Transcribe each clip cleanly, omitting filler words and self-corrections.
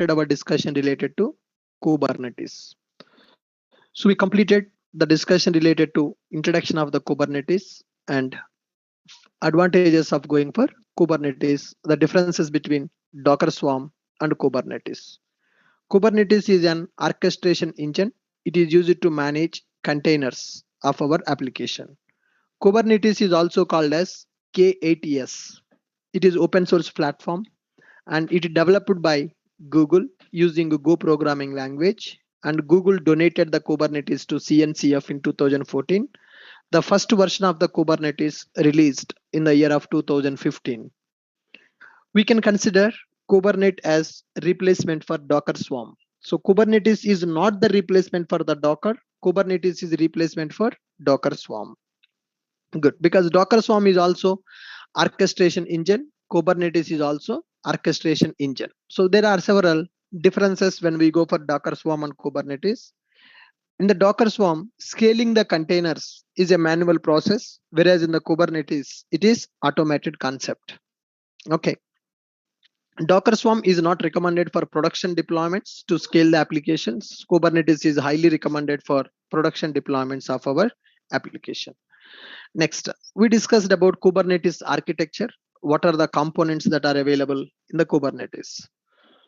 our discussion related to Kubernetes. So we completed the discussion related to introduction of the Kubernetes and advantages of going for Kubernetes, the differences between Docker Swarm and Kubernetes. Kubernetes is an orchestration engine. It is used to manage containers of our application. Kubernetes is also called as K8s. It is open source platform and it is developed by Google using Go programming language, and Google donated the Kubernetes to CNCF in 2014. The first version of the Kubernetes released in the year of 2015. We can consider Kubernetes as replacement for Docker Swarm. So Kubernetes is not the replacement for the Docker. Kubernetes is replacement for Docker Swarm. Good, because Docker Swarm is also orchestration engine. Kubernetes is also orchestration engine. So there are several differences when we go for Docker Swarm and Kubernetes. In the Docker Swarm, scaling the containers is a manual process, whereas in the Kubernetes, it is automated concept. Okay. Docker Swarm is not recommended for production deployments to scale the applications. Kubernetes is highly recommended for production deployments of our application. Next, we discussed about Kubernetes architecture. What are the components that are available in the Kubernetes?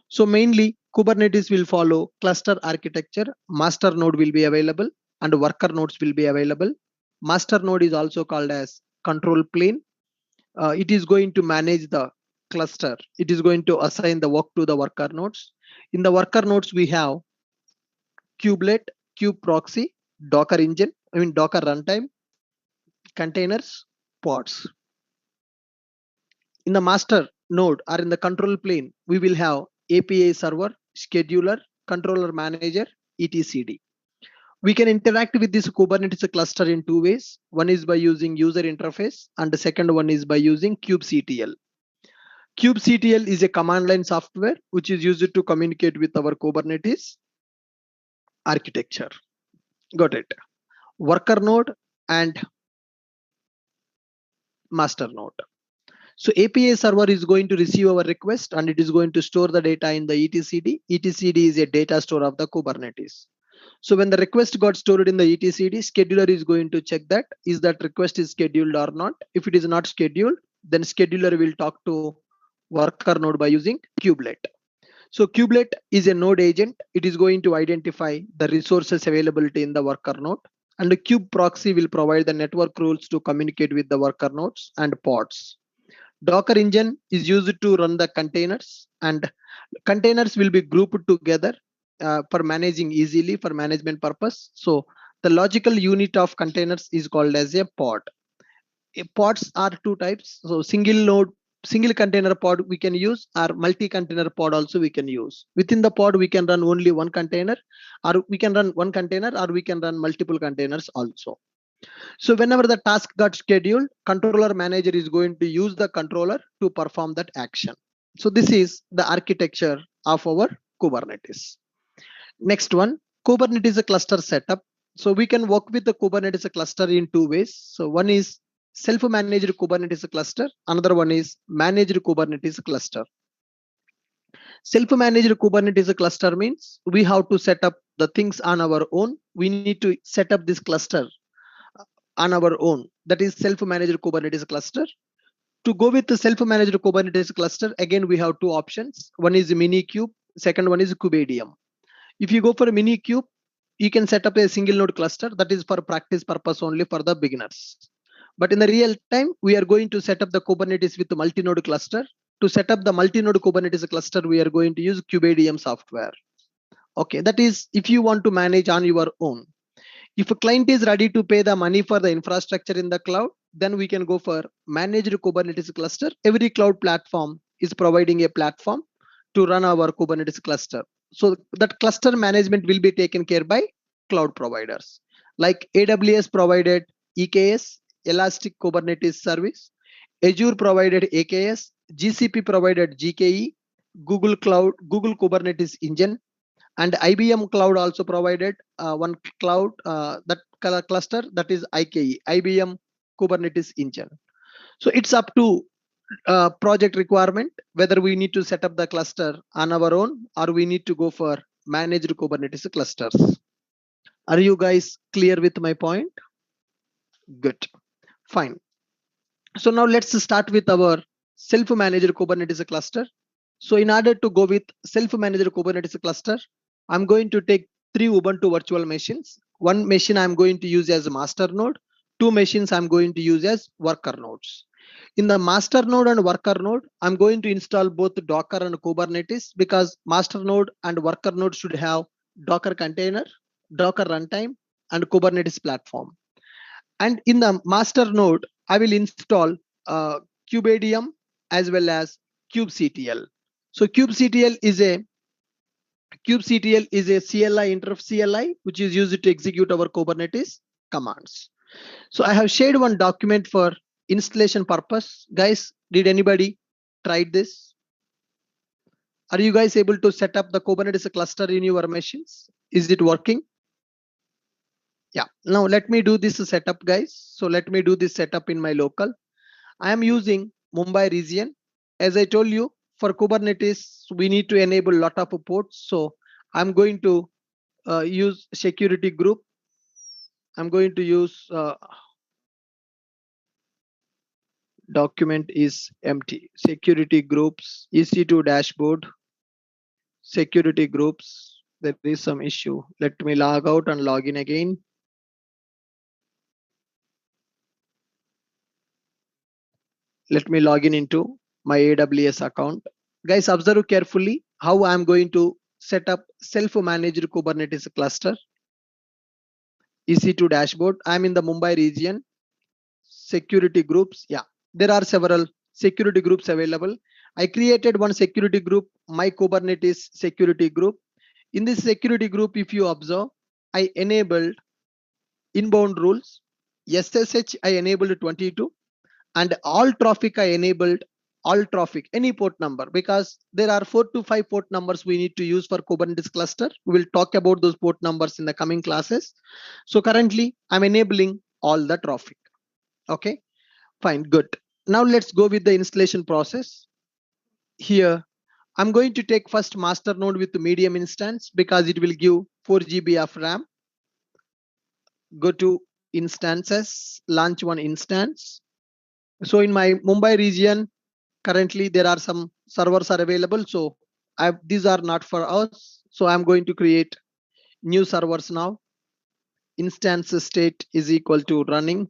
So mainly Kubernetes will follow cluster architecture. Master node will be available and worker nodes will be available. Master node is also called as control plane. It is going to manage the cluster. It is going to assign the work to the worker nodes. In the worker nodes, we have kubelet, kube proxy, Docker engine, Docker runtime, containers, pods. In the master node or in the control plane, we will have API server, scheduler, controller manager, etcd. We can interact with this Kubernetes cluster in two ways. One is by using user interface and the second one is by using kubectl. Kubectl is a command line software which is used to communicate with our Kubernetes architecture. Got it. Worker node and master node. So API server is going to receive our request and it is going to store the data in the etcd. Etcd is a data store of the Kubernetes. So when the request got stored in the etcd, scheduler is going to check that is that request is scheduled or not. If it is not scheduled, then scheduler will talk to worker node by using kubelet. So kubelet is a node agent. It is going to identify the resources availability in the worker node, and the kube proxy will provide the network rules to communicate with the worker nodes and pods. Docker engine is used to run the containers, and containers will be grouped together for managing easily for management purpose. So the logical unit of containers is called as a pod. Pods are two types. So single container pod we can use, or multi-container pod also we can use. Within the pod we can run only one container, or we can run one container, or we can run multiple containers also. So whenever the task got scheduled, controller manager is going to use the controller to perform that action. So this is the architecture of our Kubernetes. Next one, Kubernetes cluster setup. So we can work with the Kubernetes cluster in two ways. So one is self-managed Kubernetes cluster. Another one is managed Kubernetes cluster. Self-managed Kubernetes cluster means we have to set up the things on our own. We need to set up this cluster on our own. That is self-managed Kubernetes cluster. To go with the self-managed Kubernetes cluster, again we have two options. One is Minikube, second one is Kubedium. If you go for a Minikube, you can set up a single node cluster. That is for practice purpose only for the beginners. But in the real time, we are going to set up the Kubernetes with the multi-node cluster. To set up the multi-node Kubernetes cluster, we are going to use Kubedium software. Okay, that is if you want to manage on your own. If a client is ready to pay the money for the infrastructure in the cloud, then we can go for managed Kubernetes cluster. Every cloud platform is providing a platform to run our Kubernetes cluster. So that cluster management will be taken care by cloud providers. Like AWS provided EKS, Elastic Kubernetes Service, Azure provided AKS, GCP provided GKE, Google Kubernetes Engine, and IBM Cloud also provided one cloud that cluster, that is IKE, IBM Kubernetes Engine. So it's up to project requirement, whether we need to set up the cluster on our own or we need to go for managed Kubernetes clusters. Are you guys clear with my point? Good. Fine. So now let's start with our self-managed Kubernetes cluster. So in order to go with self-managed Kubernetes cluster, I'm going to take 3 Ubuntu virtual machines. One machine I'm going to use as a master node. 2 machines I'm going to use as worker nodes. In the master node and worker node, I'm going to install both Docker and Kubernetes because master node and worker node should have Docker container, Docker runtime, and Kubernetes platform. And in the master node, I will install kubectl as well as kubectl. So kubectl is a CLI interrupt CLI which is used to execute our Kubernetes commands. So I have shared one document for installation purpose. Guys, did anybody try this? Are you guys able to set up the Kubernetes cluster in your machines? Is it working? Yeah. Now let me do this setup, guys. So let me do this setup in my local. I am using Mumbai region. As I told you, for Kubernetes, we need to enable a lot of ports. So I'm going to use security group. I'm going to use document is empty. Security groups, EC2 dashboard, security groups. There is some issue. Let me log out and log in again. Let me log in into my AWS account. Guys, observe carefully how I'm going to set up self-managed Kubernetes cluster. EC2 dashboard. I'm in the Mumbai region. Security groups. Yeah, there are several security groups available. I created one security group, my Kubernetes security group. In this security group, if you observe, I enabled inbound rules. SSH I enabled 22, and all traffic I enabled all traffic, any port number, because there are 4 to 5 port numbers we need to use for Kubernetes cluster. We will talk about those port numbers in the coming classes. So currently I'm enabling all the traffic. Okay, fine, good. Now let's go with the installation process. Here I'm going to take first master node with the medium instance because it will give 4 GB of RAM. Go to instances, launch one instance. So in my Mumbai region, currently there are some servers are available. So these are not for us. So I'm going to create new servers now. Instance state is equal to running.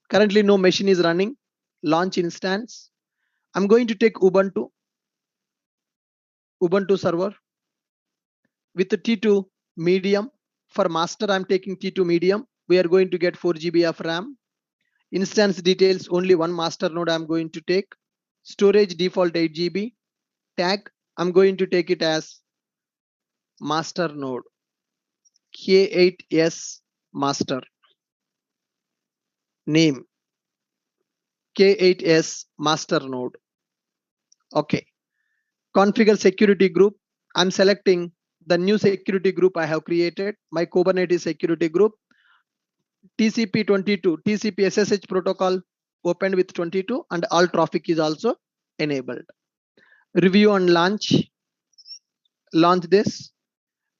Currently no machine is running. Launch instance. I'm going to take Ubuntu server with the T2 medium. For master, I'm taking T2 medium. We are going to get 4 GB of RAM. Instance details, only one master node I'm going to take. Storage default 8 GB. Tag, I'm going to take it as master node. K8s master. Name K8s master node. Okay. Configure security group. I'm selecting the new security group I have created, my Kubernetes security group. TCP 22, TCP SSH protocol opened with 22, and all traffic is also enabled. Review and launch. Launch this.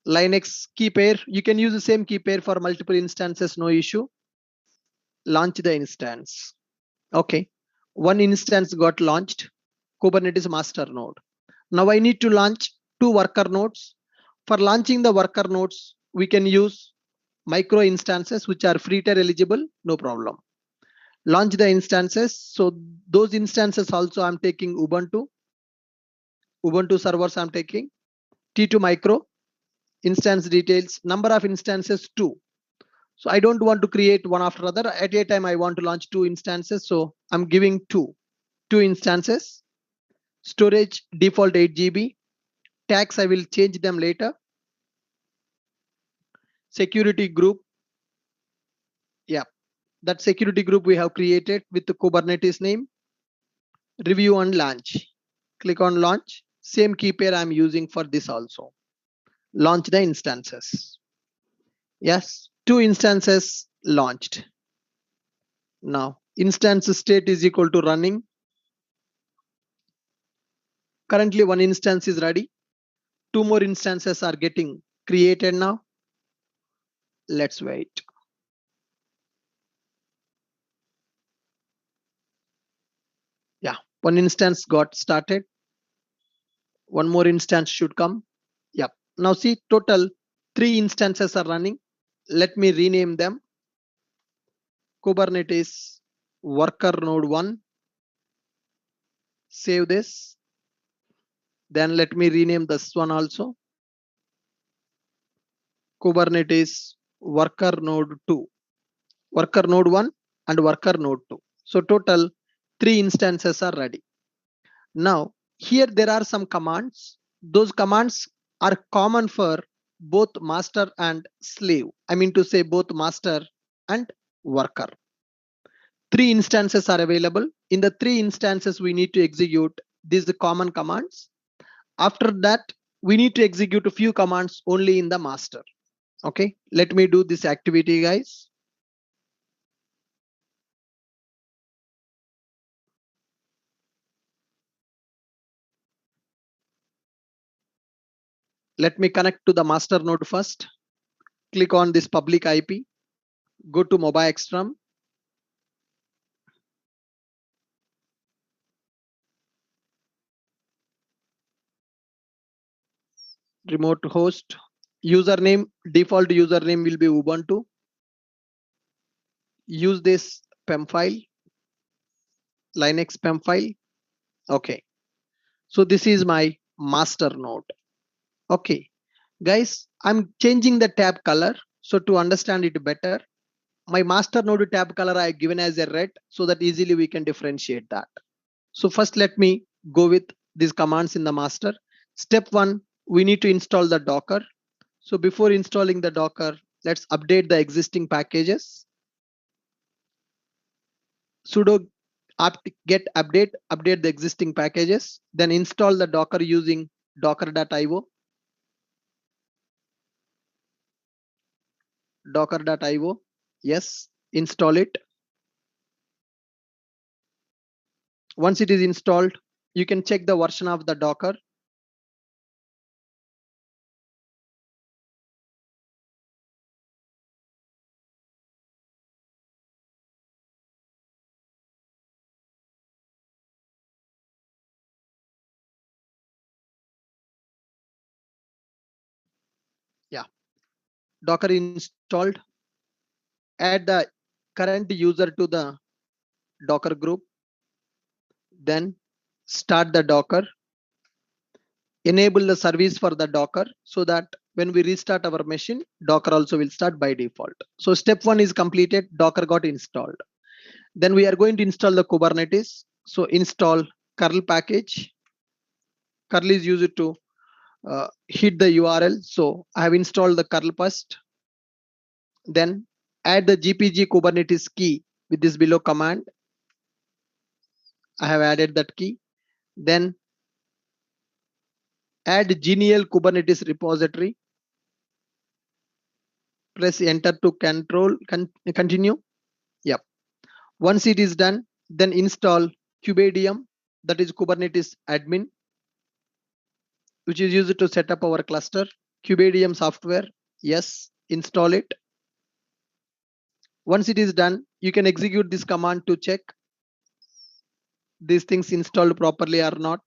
Linux key pair. You can use the same key pair for multiple instances, no issue. Launch the instance. Okay. One instance got launched. Kubernetes master node. Now I need to launch 2 worker nodes. For launching the worker nodes, we can use micro instances which are free tier eligible, no problem. Launch the instances. So those instances also I'm taking Ubuntu servers I'm taking. T2 micro instance details, number of instances 2. So I don't want to create one after other. At a time I want to launch 2 instances. So I'm giving 2 instances. Storage default 8 GB. Tags I will change them later. Security group. Yeah, that security group we have created with the Kubernetes name. Review and launch. Click on launch. Same key pair I'm using for this also. Launch the instances. Yes, 2 instances launched. Now instance state is equal to running. currently one instance is ready. 2 more instances are getting created now. Let's wait. Yeah, one instance got started. One more instance should come. Yep. Now see, total 3 instances are running. Let me rename them. Kubernetes worker node 1. Save this. Then let me rename this one also. Kubernetes worker node 2. Worker node 1 and worker node 2. So total 3 instances are ready. Now here there are some commands. Those commands are common for both master and slave. I mean to say both master and worker. 3 instances are available. In the 3 instances we need to execute these common commands. After that we need to execute a few commands only in the master. Okay, let me do this activity, guys. Let me connect to the master node first. Click on this public IP. Go to mobile extrum. Remote host. Username, default username will be Ubuntu. Use this PEM file, Linux PEM file. Okay, so this is my master node. Okay, guys, I'm changing the tab color. So to understand it better, my master node tab color I have given as a red so that easily we can differentiate that. So first let me go with these commands in the master. Step 1, we need to install the Docker. So before installing the Docker, let's update the existing packages. Sudo apt get update the existing packages, then install the Docker using docker.io. Docker.io. Yes, install it. Once it is installed, you can check the version of the Docker. Yeah, Docker installed. Add the current user to the Docker group. Then start the Docker. Enable the service for the Docker so that when we restart our machine, Docker also will start by default. So step 1 is completed. Docker got installed. Then we are going to install the Kubernetes. So install curl package. Curl is used to hit the URL. So I have installed the curl first. Then add the GPG Kubernetes key with this below command. I have added that key. Then add Genial Kubernetes repository. Press enter to continue. Yep. Once it is done, then install Kubedium, that is Kubernetes admin, which is used to set up our cluster. Kubedium software. Yes, install it. Once it is done, you can execute this command to check these things installed properly or not.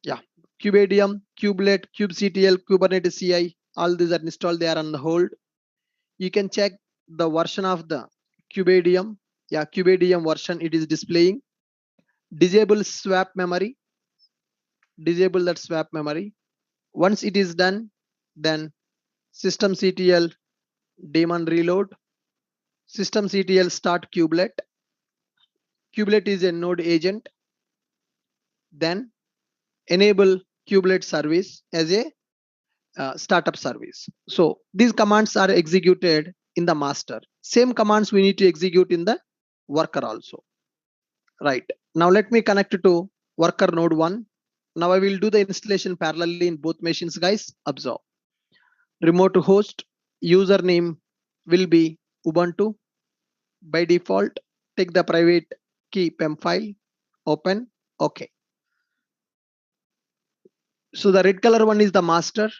Yeah, Kubedium, Kubelet, kubectl, Kubernetes CI, all these are installed. They are on the hold. You can check the version of the Kubedium. Yeah, Kubedium version it is displaying. Disable swap memory. Disable that swap memory. Once it is done, then systemctl daemon reload. Systemctl start kubelet. Kubelet is a node agent. Then enable kubelet service as a startup service. So these commands are executed in the master. Same commands we need to execute in the worker also. Right. Now let me connect to worker node 1. Now I will do the installation parallelly in both machines, guys. Observe. Remote host username will be Ubuntu. By default, take the private key PEM file, open, OK. So the red color one is the master,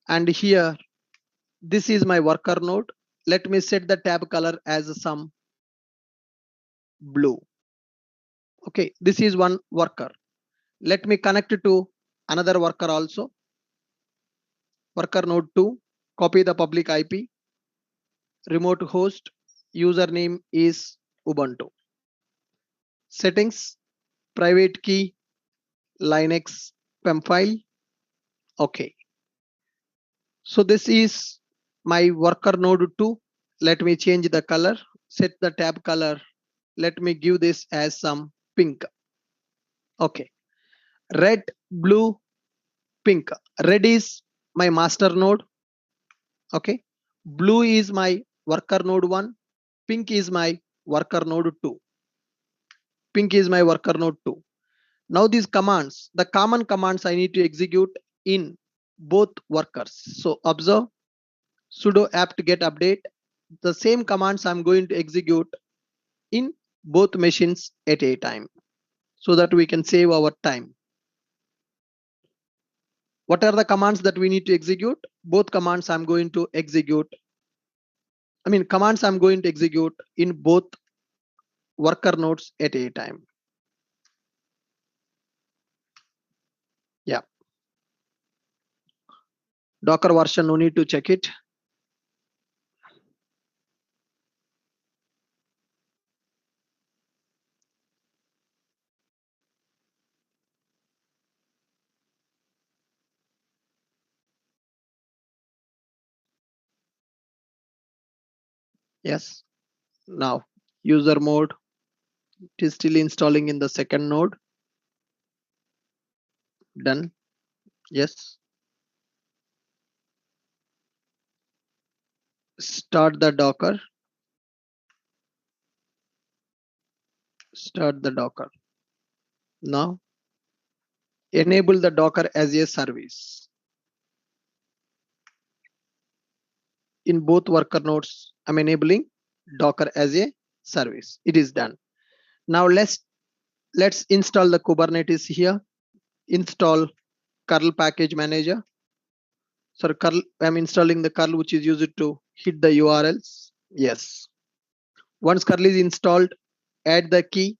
and here this is my worker node. Let me set the tab color as some blue. Okay, this is one worker. Let me connect to another worker also. Worker node 2, copy the public IP. Remote host username is Ubuntu. Settings, private key, Linux, PEM file. Okay. So this is my worker node 2. Let me change the color, set the tab color. Let me give this as some pink. Okay. Red, blue, pink. Red is my master node. Okay. Blue is my worker node 1. Pink is my worker node 2. Pink is my worker node 2. Now these commands, the common commands I need to execute in both workers. So observe sudo apt get update. The same commands I'm going to execute in both machines at a time so that we can save our time. What are the commands that we need to execute? Both commands I'm going to execute. Commands I'm going to execute in both worker nodes at a time. Yeah. Docker version, no need to check it. Yes. Now user mode, it is still installing in the second node. Done. Yes. Start the Docker. Start the Docker. Now enable the Docker as a service. In both worker nodes, I'm enabling Docker as a service. It is done. Now let's install the Kubernetes here. Install curl package manager. So curl, I'm installing the curl which is used to hit the URLs. Yes. Once curl is installed, add the key.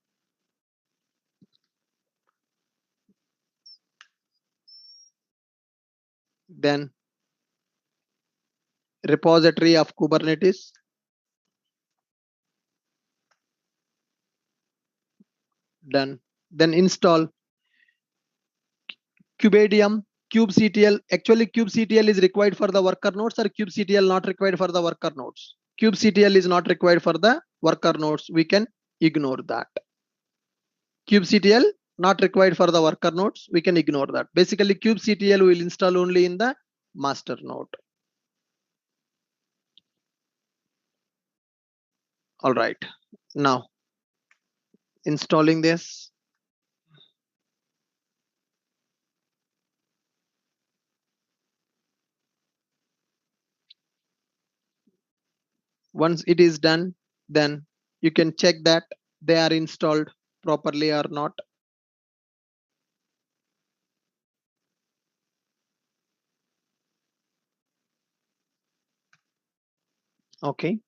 Then repository of Kubernetes. Done. Then install kubectl, kubectl. Actually, kubectl is required for the worker nodes, or kubectl not required for the worker nodes. Kubectl is not required for the worker nodes. We can ignore that. Kubectl not required for the worker nodes. We can ignore that. Basically, kubectl will install only in the master node. All right. Now installing this. Once it is done, then you can check that they are installed properly or not. Okay.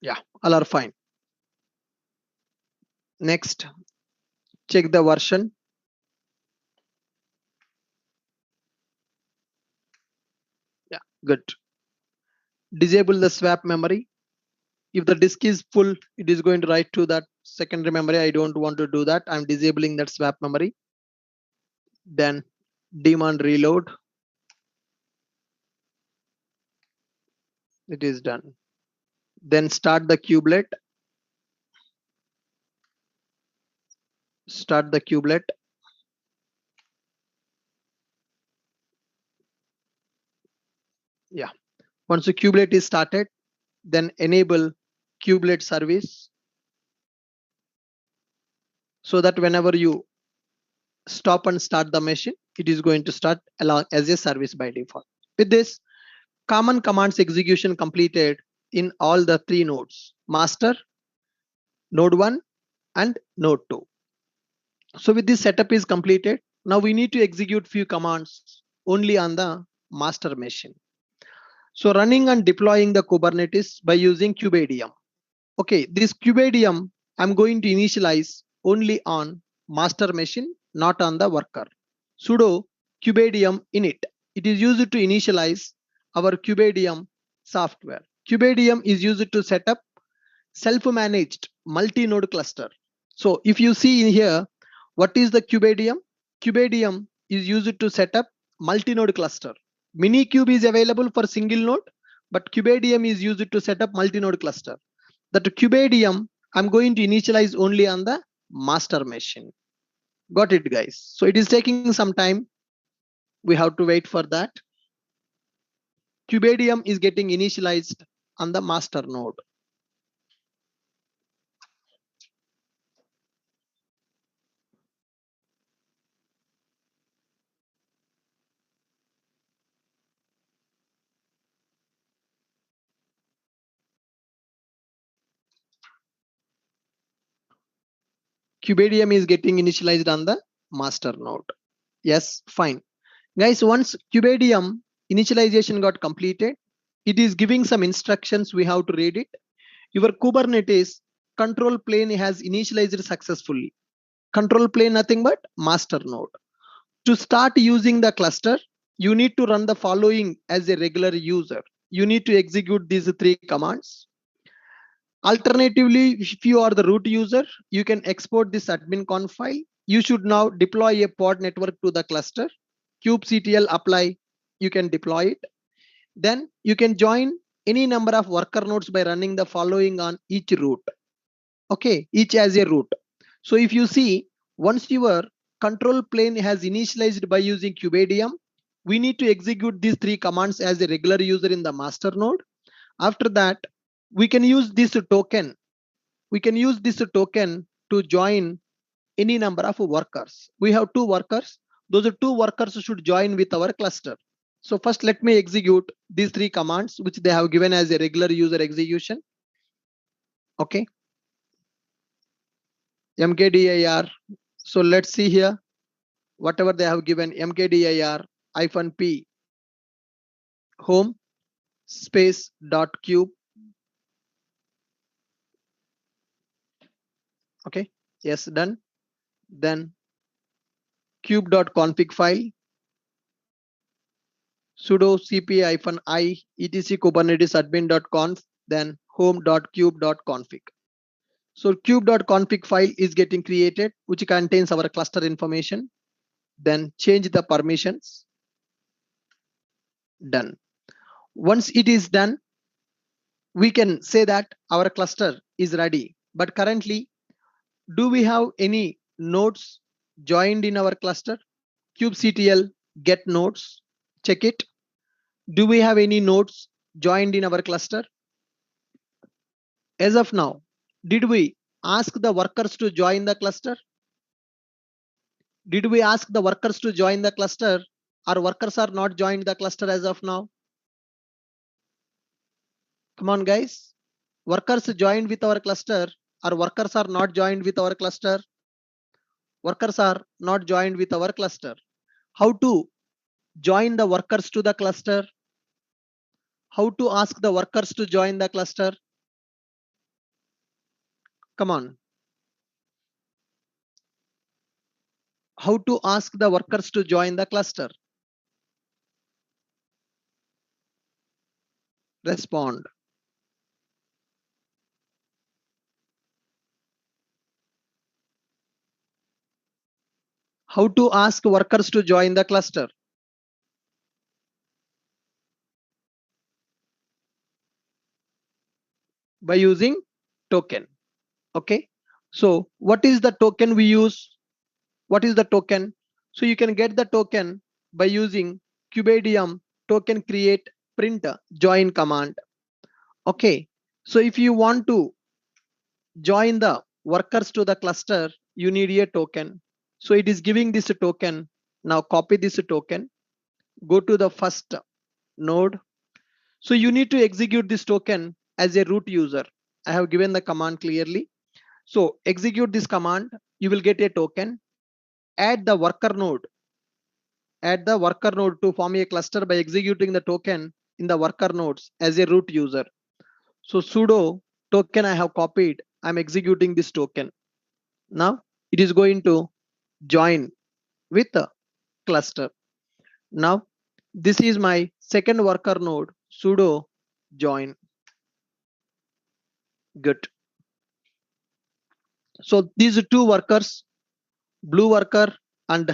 Yeah, all are fine. Next, check the version. Yeah, good. Disable the swap memory. If the disk is full, it is going to write to that secondary memory. I don't want to do that. I'm disabling that swap memory. Then daemon reload. It is done. Then start the kubelet. Start the kubelet. Yeah. Once the kubelet is started, then enable kubelet service so that whenever you stop and start the machine, it is going to start along as a service by default. With this, common commands execution completed in all the three nodes, master, node 1 and node 2. So with this setup is completed, now we need to execute few commands only on the master machine. So running and deploying the Kubernetes by using kubeadm. Okay, this kubeadm I'm going to initialize only on master machine, not on the worker. Sudo kubeadm init. It is used to initialize our kubeadm software. Kubeadm is used to set up self-managed multi-node cluster. So if you see in here, what is the kubeadm? Kubeadm is used to set up multi-node cluster. Minikube is available for single node, but kubeadm is used to set up multi-node cluster. That kubeadm I'm going to initialize only on the master machine. Got it, guys? So it is taking some time. We have to wait for that. Kubeadm is getting initialized on the master node. Kubeadm is getting initialized on the master node. Yes, fine. Guys, once kubeadm initialization got completed, it is giving some instructions. We have to read it. Your Kubernetes control plane has initialized successfully. Control plane nothing but master node. To start using the cluster, you need to run the following as a regular user. You need to execute these three commands. Alternatively, if you are the root user, you can export this admin conf file. You should now deploy a pod network to the cluster. kubectl apply, you can deploy it. Then you can join any number of worker nodes by running the following on each root. Okay, each as a root. So if you see, once your control plane has initialized by using kubeadm, we need to execute these three commands as a regular user in the master node. After that, we can use this token. We can use this token to join any number of workers. We have two workers. Those two workers should join with our cluster. So first, let me execute these three commands, which they have given as a regular user execution. Okay. mkdir. So let's see here. Whatever they have given, mkdir -p home space dot kube. Okay. Yes, done. Then kube.config file sudo cp-i etc kubernetes admin.conf, then home.kube.config. So kube.config file is getting created, which contains our cluster information. Then change the permissions. Done. Once it is done, we can say that our cluster is ready. But currently, do we have any nodes joined in our cluster? kubectl get nodes. Check it. Do we have any nodes joined in our cluster? As of now, did we ask the workers to join the cluster? Did we ask the workers to join the cluster? Our workers are not joined the cluster as of now. Come on, guys. Workers joined with our cluster. Our workers are not joined with our cluster. Workers are not joined with our cluster. How to join the workers to the cluster? How to ask the workers to join the cluster? Come on. How to ask the workers to join the cluster? Respond. How to ask workers to join the cluster? By using token. Okay. So what is the token we use? What is the token? So you can get the token by using kubeadm token create print join command. Okay. So if you want to join the workers to the cluster, you need a token. So it is giving this token. Now copy this token, go to the first node. So you need to execute this token as a root user. I have given the command clearly. So execute this command, you will get a token. Add the worker node. Add the worker node to form a cluster by executing the token in the worker nodes as a root user. So sudo token I have copied, I'm executing this token. Now it is going to join with a cluster. Now this is my second worker node, sudo join. Good. So these two workers, blue worker and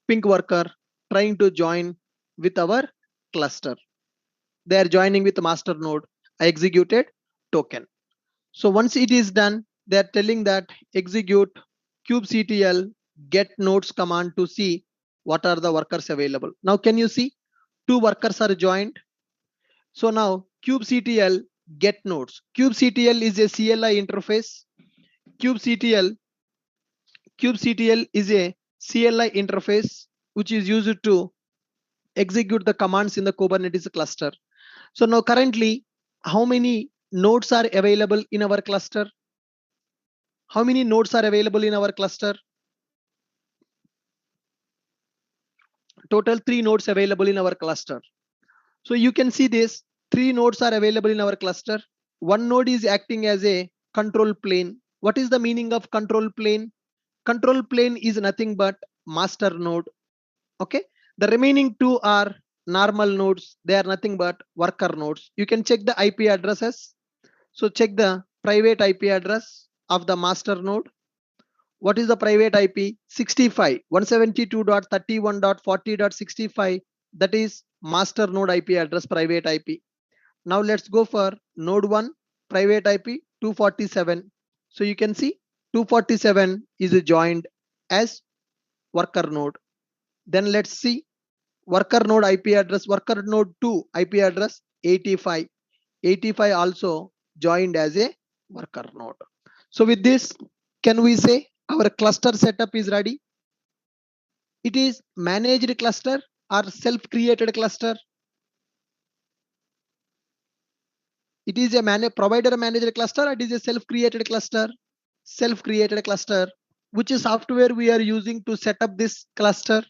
pink worker, trying to join with our cluster. They are joining with the master node. I executed token. So once it is done, they are telling that execute kubectl get nodes command to see what are the workers available. Now can you see two workers are joined? So now kubectl get nodes. kubectl is a CLI interface. kubectl kubectl is a CLI interface which is used to execute the commands in the Kubernetes cluster. So now currently, how many nodes are available in our cluster? How many nodes are available in our cluster? Total 3 nodes available in our cluster. So you can see this, 3 nodes are available in our cluster. One node is acting as a control plane. What is the meaning of control plane? Control plane is nothing but master node. Okay. The remaining 2 are normal nodes. They are nothing but worker nodes. You can check the IP addresses. So check the private IP address of the master node. What is the private IP? 65, 172.31.40.65. That is master node IP address, private IP. Now let's go for node 1, private IP 247. So you can see 247 is joined as worker node. Then let's see worker node IP address, worker node 2 IP address 85. 85 also joined as a worker node. So with this, can we say our cluster setup is ready? It is managed cluster or self-created cluster? It is a provider managed cluster or it is a self-created cluster? Self-created cluster. Which software we are using to set up this cluster?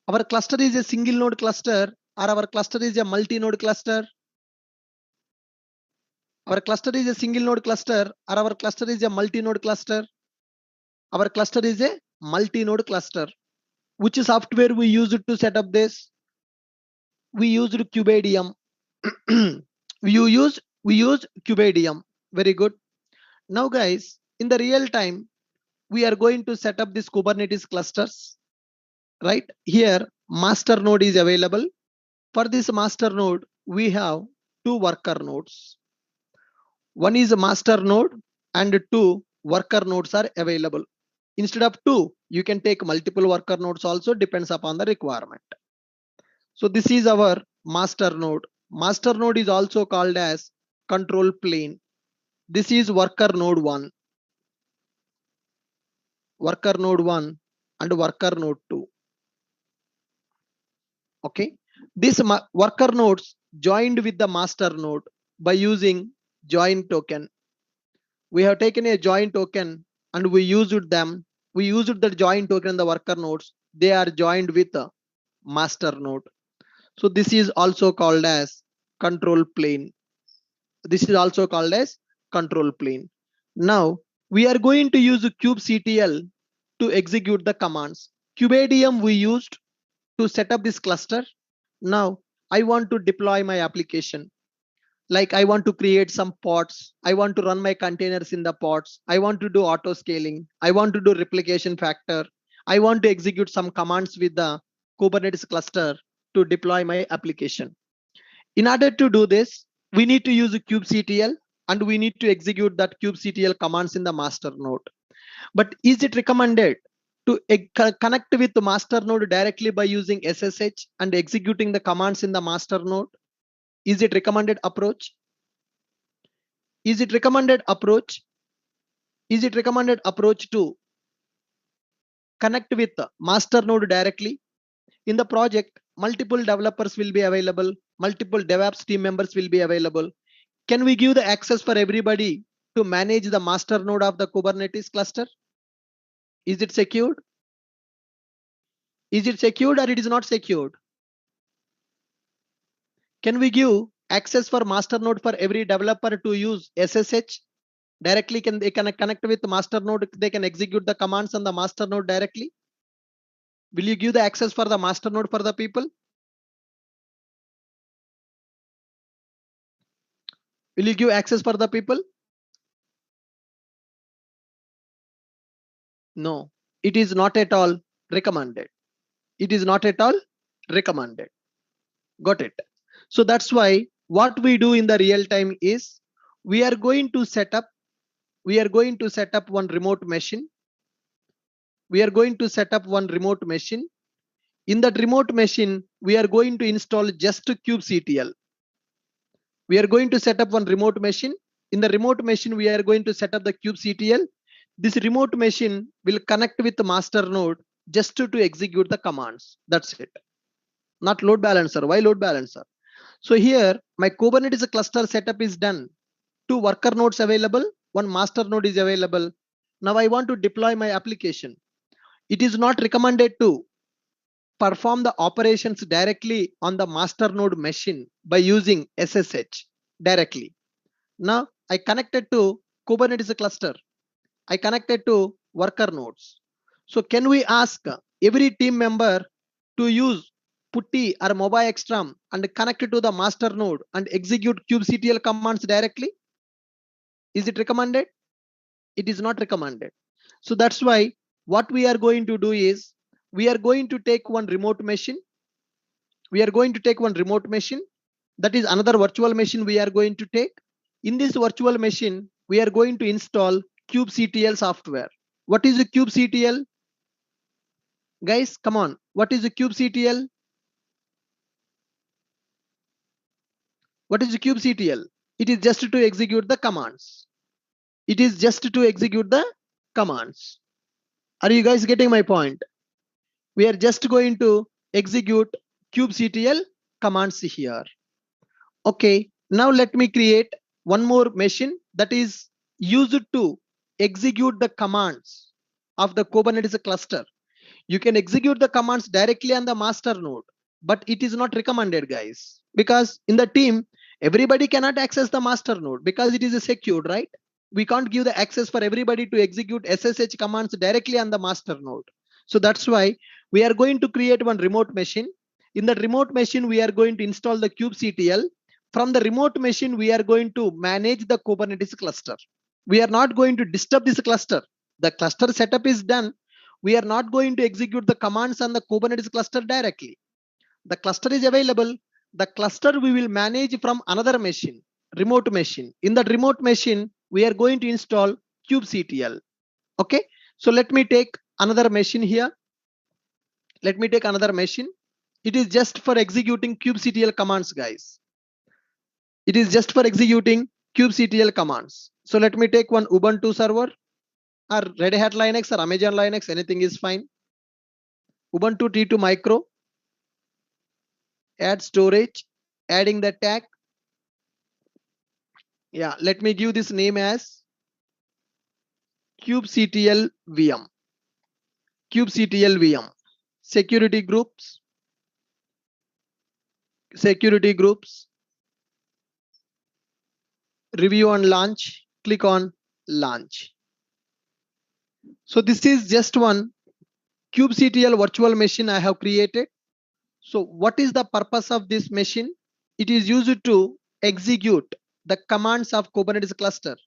Our cluster is a single node cluster or our cluster is a multi-node cluster? Our cluster is a single node cluster or our cluster is a multi-node cluster? Our cluster is a multi-node cluster. Which software we used to set up this? We used Kubedium. we used Kubedium. Very good. Now guys, in the real time, we are going to set up this Kubernetes clusters. Right here, master node is available. For this master node, we have two worker nodes. One is a master node and two worker nodes are available. Instead of two, you can take multiple worker nodes also, depends upon the requirement. So this is our master node. Master node is also called as control plane. This is worker node 1, worker node 1 and worker node 2. Okay. This worker nodes joined with the master node by using join token. We have taken a join token and we used them. We used the join token in the worker nodes. They are joined with the master node. So this is also called as control plane. This is also called as control plane. Now we are going to use kubectl to execute the commands. Kubedium we used to set up this cluster. Now I want to deploy my application. Like I want to create some pods. I want to run my containers in the pods. I want to do auto scaling. I want to do replication factor. I want to execute some commands with the Kubernetes cluster to deploy my application. In order to do this, we need to use kubectl and we need to execute that kubectl commands in the master node. But is it recommended to connect with the master node directly by using SSH and executing the commands in the master node? Is it recommended approach? Is it recommended approach? Is it recommended approach to connect with the master node directly. In the project, multiple developers will be available, multiple DevOps team members will be available. Can we give the access for everybody to manage the master node of the Kubernetes cluster? Is it secured? Is it secured or it is not secured? Can we give access for master node for every developer to use SSH directly? Can they can connect with the master node? They can execute the commands on the master node directly. Will you give the access for the master node for the people? Will you give access for the people? No, it is not at all recommended. It is not at all recommended. Got it? So that's why what we do in the real time is we are going to set up one remote machine. We are going to set up one remote machine. In that remote machine, we are going to install just kubectl. We are going to set up one remote machine. In the remote machine, we are going to set up the kubectl. This remote machine will connect with the master node just to execute the commands. That's it. Not load balancer. Why load balancer? So here my Kubernetes cluster setup is done. 2 worker nodes available, 1 master node is available. Now I want to deploy my application. It is not recommended to perform the operations directly on the master node machine by using SSH directly. Now I connected to Kubernetes cluster. I connected to worker nodes. So can we ask every team member to use putty or mobile extram and connect it to the master node and execute kubectl commands directly? Is it recommended? It is not recommended. So that's why what we are going to do is we are going to take one remote machine. We are going to take one remote machine. That is another virtual machine we are going to take. In this virtual machine, we are going to install kubectl software. What is the kubectl? Guys, come on. What is the kubectl? What is the kubectl? It is just to execute the commands. It is just to execute the commands. Are you guys getting my point? We are just going to execute kubectl commands here. Okay, now let me create one more machine that is used to execute the commands of the Kubernetes cluster. You can execute the commands directly on the master node, but it is not recommended, guys, because in the team, everybody cannot access the master node because it is secured, right? We can't give the access for everybody to execute SSH commands directly on the master node. So that's why we are going to create one remote machine. In the remote machine, we are going to install the kubectl. From the remote machine, we are going to manage the Kubernetes cluster. We are not going to disturb this cluster. The cluster setup is done. We are not going to execute the commands on the Kubernetes cluster directly. The cluster is available. The cluster we will manage from another machine, remote machine. In that remote machine, we are going to install kubectl. Okay, so let me take another machine here. Let me take another machine. It is just for executing kubectl commands, guys. It is just for executing kubectl commands. So let me take one Ubuntu server or Red Hat Linux or Amazon Linux, anything is fine. Ubuntu T2 micro, add storage, adding the tag. Yeah, let me give this name as kubectl VM. kubectl VM. Security groups, review and launch, click on launch. So this is just one kubectl virtual machine I have created. So what is the purpose of this machine? It is used to execute the commands of Kubernetes cluster.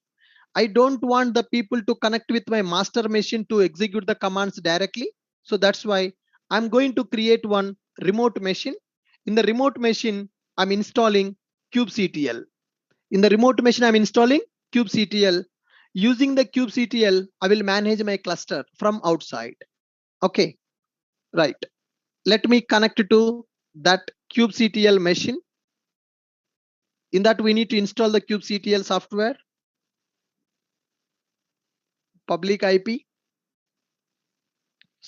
I don't want the people to connect with my master machine to execute the commands directly. So that's why I'm going to create one remote machine. In the remote machine, I'm installing kubectl. In the remote machine, I'm installing kubectl. Using the kubectl, I will manage my cluster from outside. Okay, right. Let me connect to that kubectl machine. In that, we need to install the kubectl software, public IP,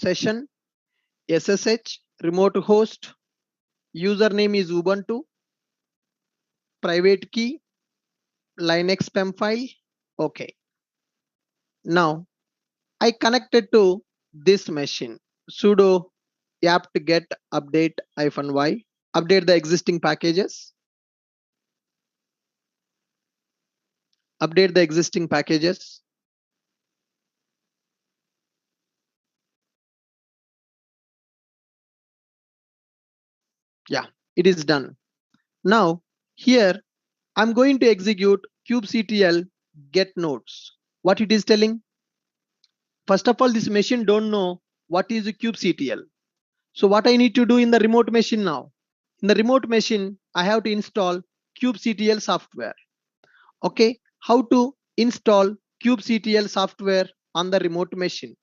session, SSH, remote host, username is Ubuntu, private key, Linux PEM file. Okay. Now I connected to this machine. Sudo apt get update -y. Update the existing packages. Update the existing packages. Yeah, it is done. Now here I'm going to execute kubectl get nodes. What it is telling? First of all, this machine don't know what is kubectl. So what I need to do in the remote machine now? In the remote machine, I have to install kubectl software. Okay, how to install kubectl software on the remote machine?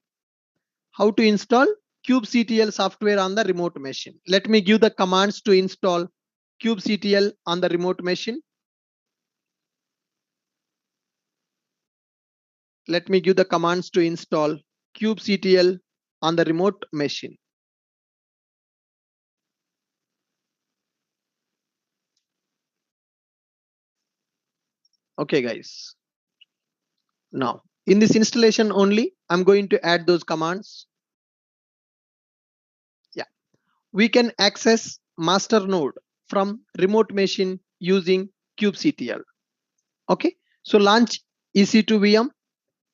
How to install kubectl software on the remote machine? Let me give the commands to install kubectl on the remote machine. Let me give the commands to install kubectl on the remote machine. Okay, guys. Now, in this installation only, I'm going to add those commands. Yeah, we can access master node from remote machine using kubectl. Okay, so launch EC2 VM,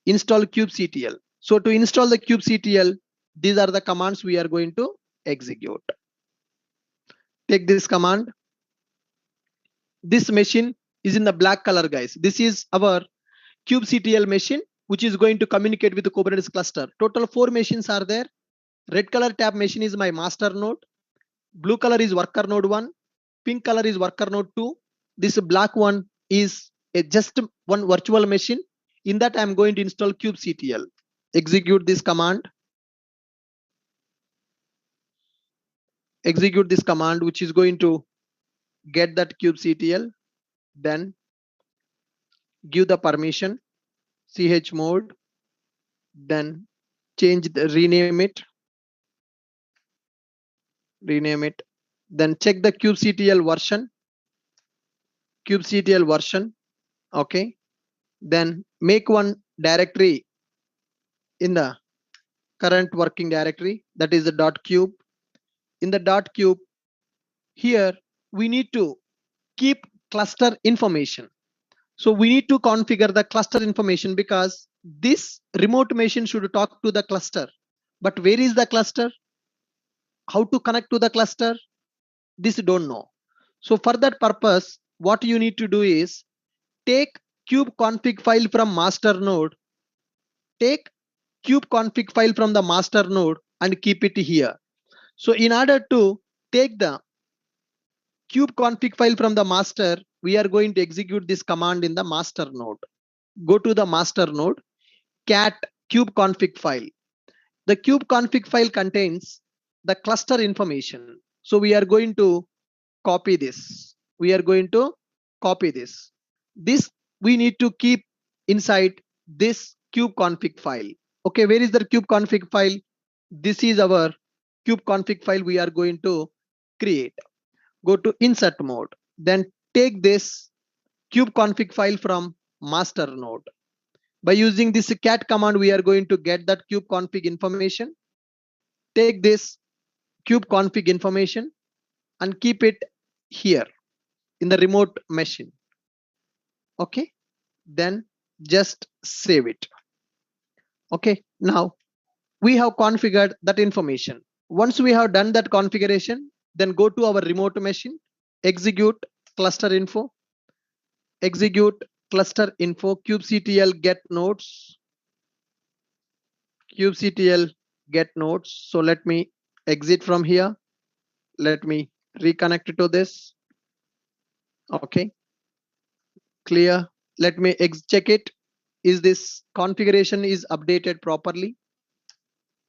install kubectl. So to install the kubectl, these are the commands we are going to execute. Take this command. This machine is in the black color, guys. This is our kubectl machine, which is going to communicate with the Kubernetes cluster. Total 4 machines are there. Red color tab machine is my master node. Blue color is worker node 1. Pink color is worker node 2. This black one is just one virtual machine. In that, I'm going to install kubectl. Execute this command. Execute this command, which is going to get that kubectl. Then give the permission, chmod. Then rename it. Rename it. Then check the kubectl version. Kubectl version. Okay. Then make one directory in the current working directory, that is the .cube. In the .cube, here we need to keep cluster information. So we need to configure the cluster information because this remote machine should talk to the cluster. But where is the cluster? How to connect to the cluster? This you don't know. So for that purpose, what you need to do is take kube config file from master node. Take kube config file from the master node and keep it here. So in order to take the kube config file from the master, we are going to execute this command in the master node. Go to the master node, cat kube config file. The kube config file contains the cluster information. So we are going to copy this. We are going to copy this. This we need to keep inside this kube config file. Okay, where is the kube config file? This is our kube config file we are going to create. Go to insert mode. Then take this kube config file from master node. By using this cat command, we are going to get that kube config information. Take this kube config information and keep it here in the remote machine. Okay, then just save it. Okay, now we have configured that information. Once we have done that configuration, then go to our remote machine, execute cluster info, execute cluster info, kubectl get nodes, kubectl get nodes. So let me exit from here. Let me reconnect to this. Okay, clear. Let me check it. Is this configuration is updated properly?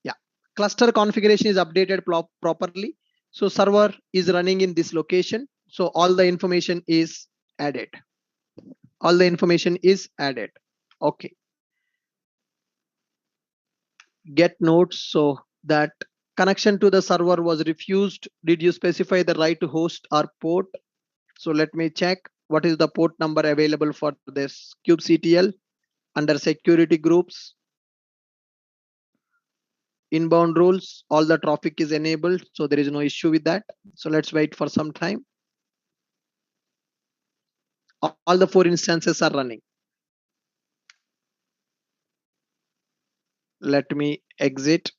Yeah, cluster configuration is updated properly. So server is running in this location. So all the information is added. All the information is added. Okay. Get nodes. So that connection to the server was refused. Did you specify the right host or port? So let me check what is the port number available for this kubectl. Under security groups, inbound rules, all the traffic is enabled, so there is no issue with that. So let's wait for some time. All the 4 instances are running. Let me exit.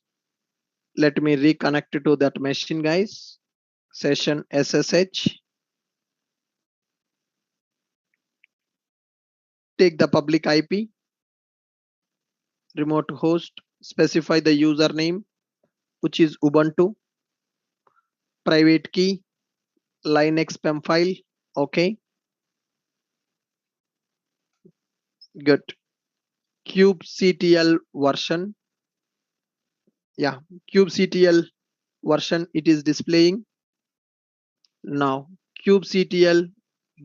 Let me reconnect to that machine, guys. Session SSH. Take the public IP, remote host, specify the username, which is Ubuntu, private key, Linux PEM file. Okay, good. kubectl version. Yeah, kubectl version it is displaying. Now kubectl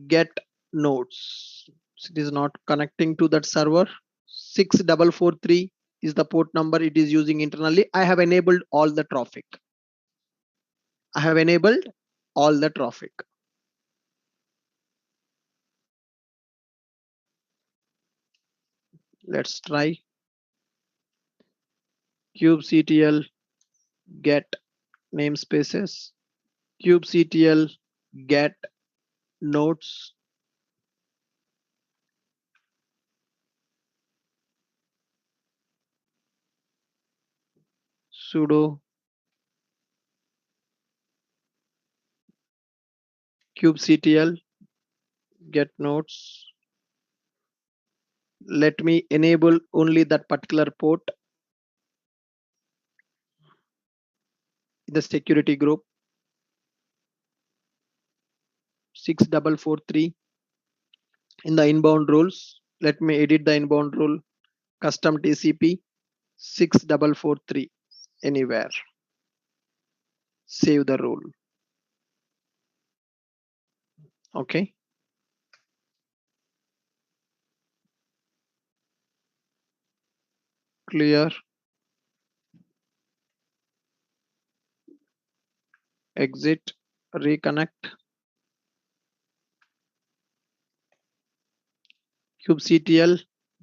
get nodes. It is not connecting to that server. 6443 is the port number it is using internally. I have enabled all the traffic. I have enabled all the traffic. Let's try kubectl get namespaces, kubectl get nodes, sudo kubectl get nodes. Let me enable only that particular port in the security group 6443. In the inbound rules, let me edit the inbound rule custom TCP 6443 anywhere. Save the rule. Okay. Clear. Exit. Reconnect. kubectl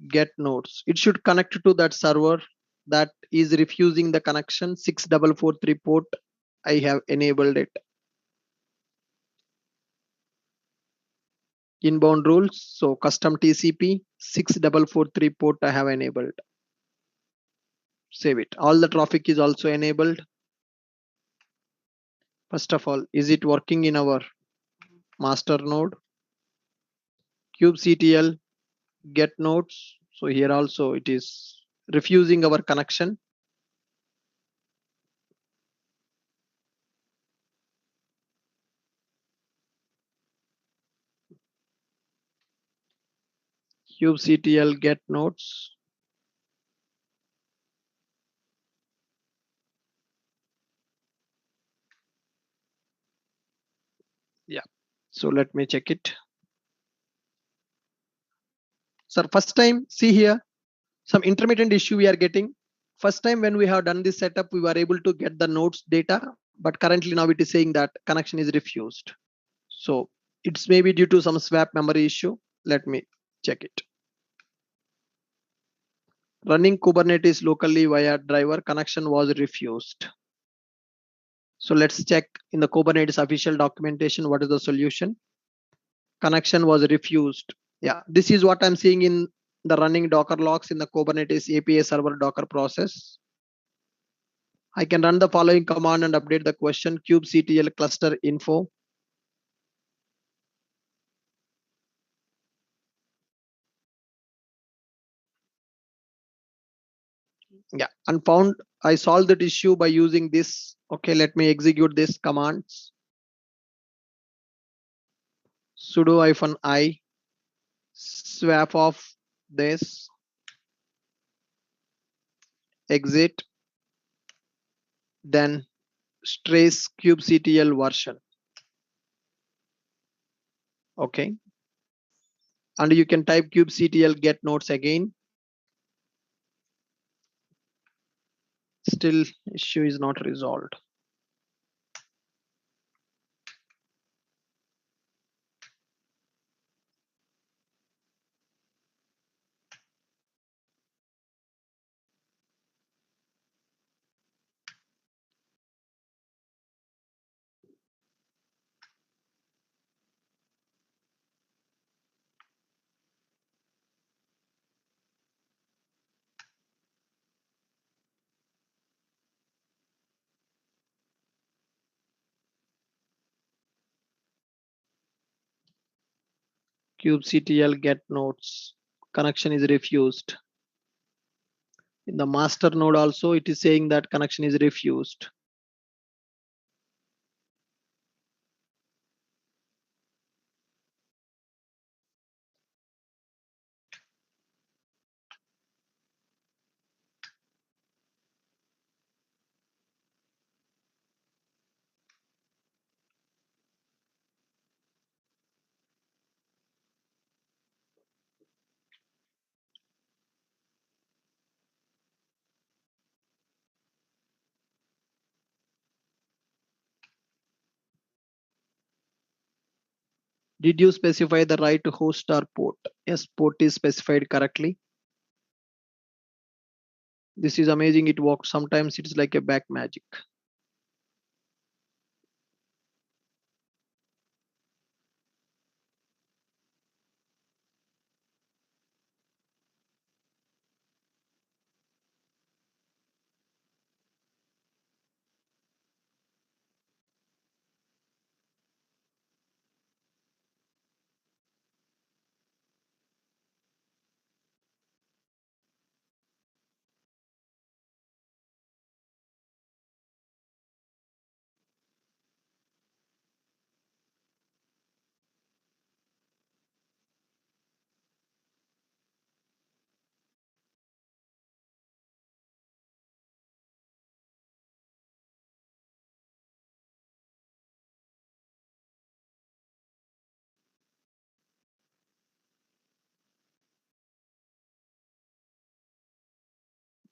get nodes. It should connect to that server that is refusing the connection 6443 port. I have enabled it. Inbound rules. So custom TCP 6443 port I have enabled. Save it. All the traffic is also enabled. First of all, is it working in our master node? kubectl get nodes. So here also it is refusing our connection. kubectl get nodes. Yeah. So let me check it. Sir, first time, see here, some intermittent issue we are getting. First time when we have done this setup, we were able to get the nodes data, but currently now it is saying that connection is refused. So it's maybe due to some swap memory issue. Let me check it. Running Kubernetes locally via driver connection was refused. So let's check in the Kubernetes official documentation, what is the solution? Connection was refused. Yeah, this is what I'm seeing in the running Docker logs in the Kubernetes API server Docker process. I can run the following command and update the question kubectl cluster info. Yeah, and found I solved that issue by using this. Okay, let me execute this commands. Sudo -i swap of this, exit, then trace kubectl version. Okay, and you can type kubectl get nodes again. Still issue is not resolved. kubectl get nodes connection is refused. In the master node also it is saying that connection is refused. Did you specify the right host or port? Yes, port is specified correctly. This is amazing, it works. Sometimes it's like a back magic.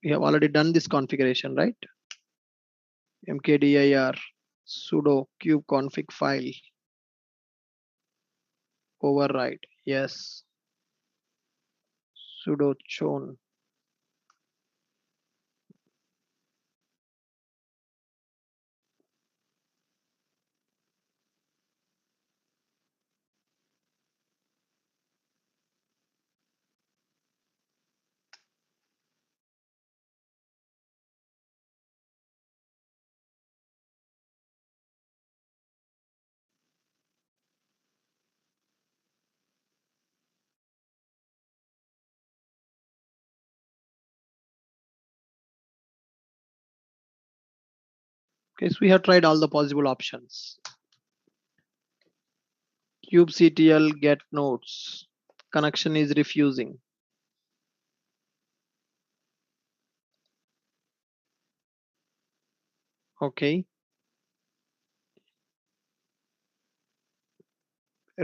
We have already done this configuration, right? Mkdir sudo kubeconfig file override. Yes. Sudo chown. Okay, so we have tried all the possible options. kubectl get nodes. Connection is refusing. Okay.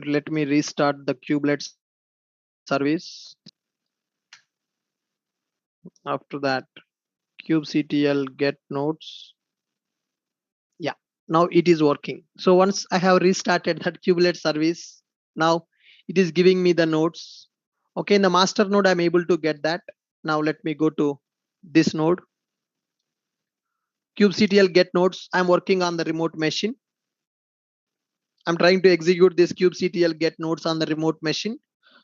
Let me restart the kubelet service. After that, kubectl get nodes. Yeah, now it is working. So once I have restarted that kubelet service, now it is giving me the nodes. Okay, in the master node, I'm able to get that. Now let me go to this node. kubectl get nodes. I'm working on the remote machine. I'm trying to execute this kubectl get nodes on the remote machine.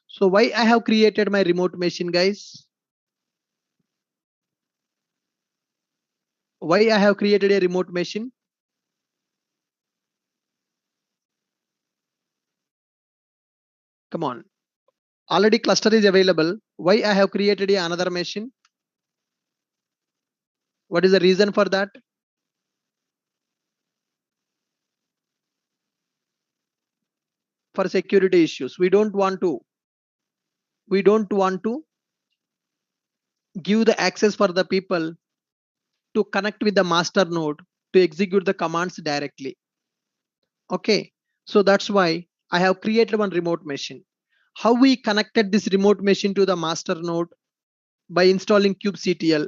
So why I have created my remote machine, guys? Why I have created a remote machine? Come on. Already cluster is available. Why I have created another machine? What is the reason for that? For security issues. We don't want to give the access for the people to connect with the master node to execute the commands directly. Okay. So that's why I have created one remote machine. How we connected this remote machine to the master node? By installing kubectl.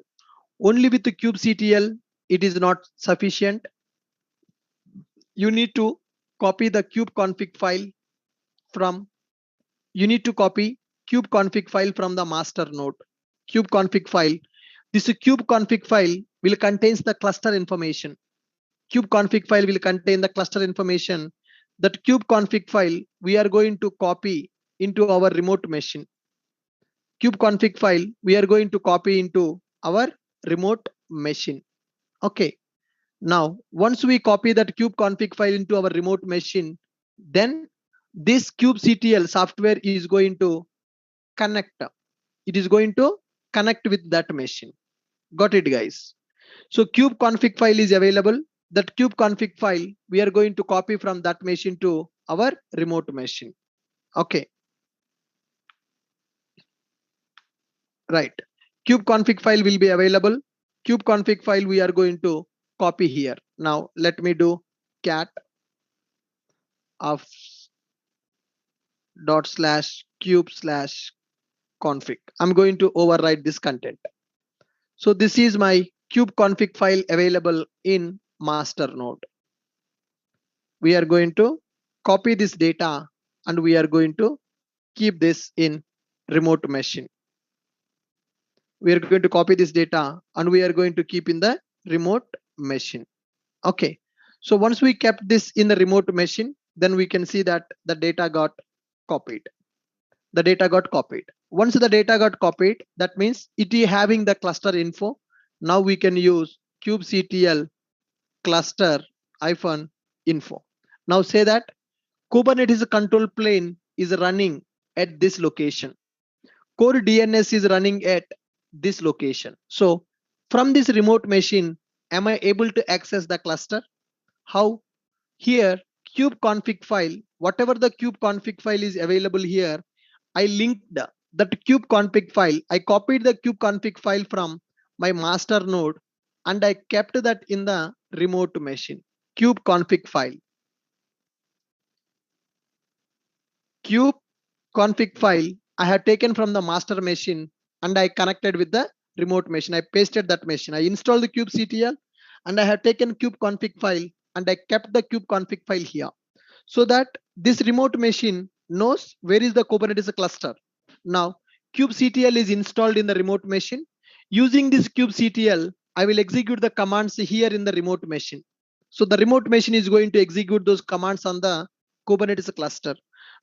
Only with the kubectl, it is not sufficient. You need to copy the kubeconfig file from, you need to copy kubeconfig file from the master node. Kubeconfig file. This kubeconfig file will contains the cluster information. Kubeconfig file will contain the cluster information. That kubeconfig file we are going to copy into our remote machine. Kubeconfig file we are going to copy into our remote machine. Okay. Now, once we copy that kubeconfig file into our remote machine, then this kubectl software is going to connect. It is going to connect with that machine. Got it, guys? So kubeconfig file is available. That kubeconfig file we are going to copy from that machine to our remote machine. Okay. Right. Kubeconfig file will be available. Kubeconfig file we are going to copy here. Now let me do cat of dot slash cube slash config. I'm going to override this content. So this is my kubeconfig file available in master node. We are going to copy this data and we are going to keep this in remote machine. We are going to copy this data and we are going to keep in the remote machine. Okay. So once we kept this in the remote machine, then we can see that the data got copied. The data got copied. Once the data got copied, that means it is having the cluster info. Now we can use kubectl cluster -info. Now say that Kubernetes control plane is running at this location. Core DNS is running at this location. So from this remote machine, am I able to access the cluster? How? Here, kubeconfig file, whatever the kubeconfig file is available here, I linked that kubeconfig file. I copied the kubeconfig file from my master node and I kept that in the remote machine. Kubeconfig file. Kubeconfig file I have taken from the master machine and I connected with the remote machine. I pasted that machine. I installed the kubectl and I have taken kubeconfig file and I kept the kubeconfig file here, so that this remote machine knows where is the Kubernetes cluster. Now kubectl is installed in the remote machine. Using this kubectl, I will execute the commands here in the remote machine. So the remote machine is going to execute those commands on the Kubernetes cluster.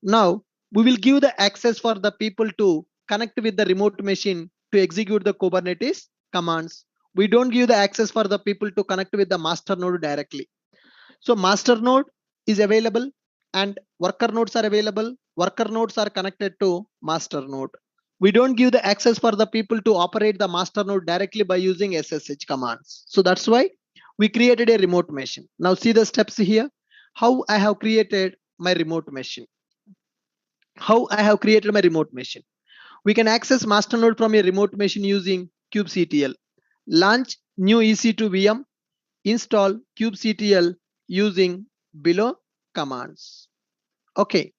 Now we will give the access for the people to connect with the remote machine to execute the Kubernetes commands. We don't give the access for the people to connect with the master node directly. So master node is available and worker nodes are available. Worker nodes are connected to master node. We don't give the access for the people to operate the master node directly by using SSH commands. So that's why we created a remote machine. Now see the steps here, how I have created my remote machine. How I have created my remote machine. We can access master node from a remote machine using kubectl. Launch new EC2 VM, install kubectl using below commands. Okay,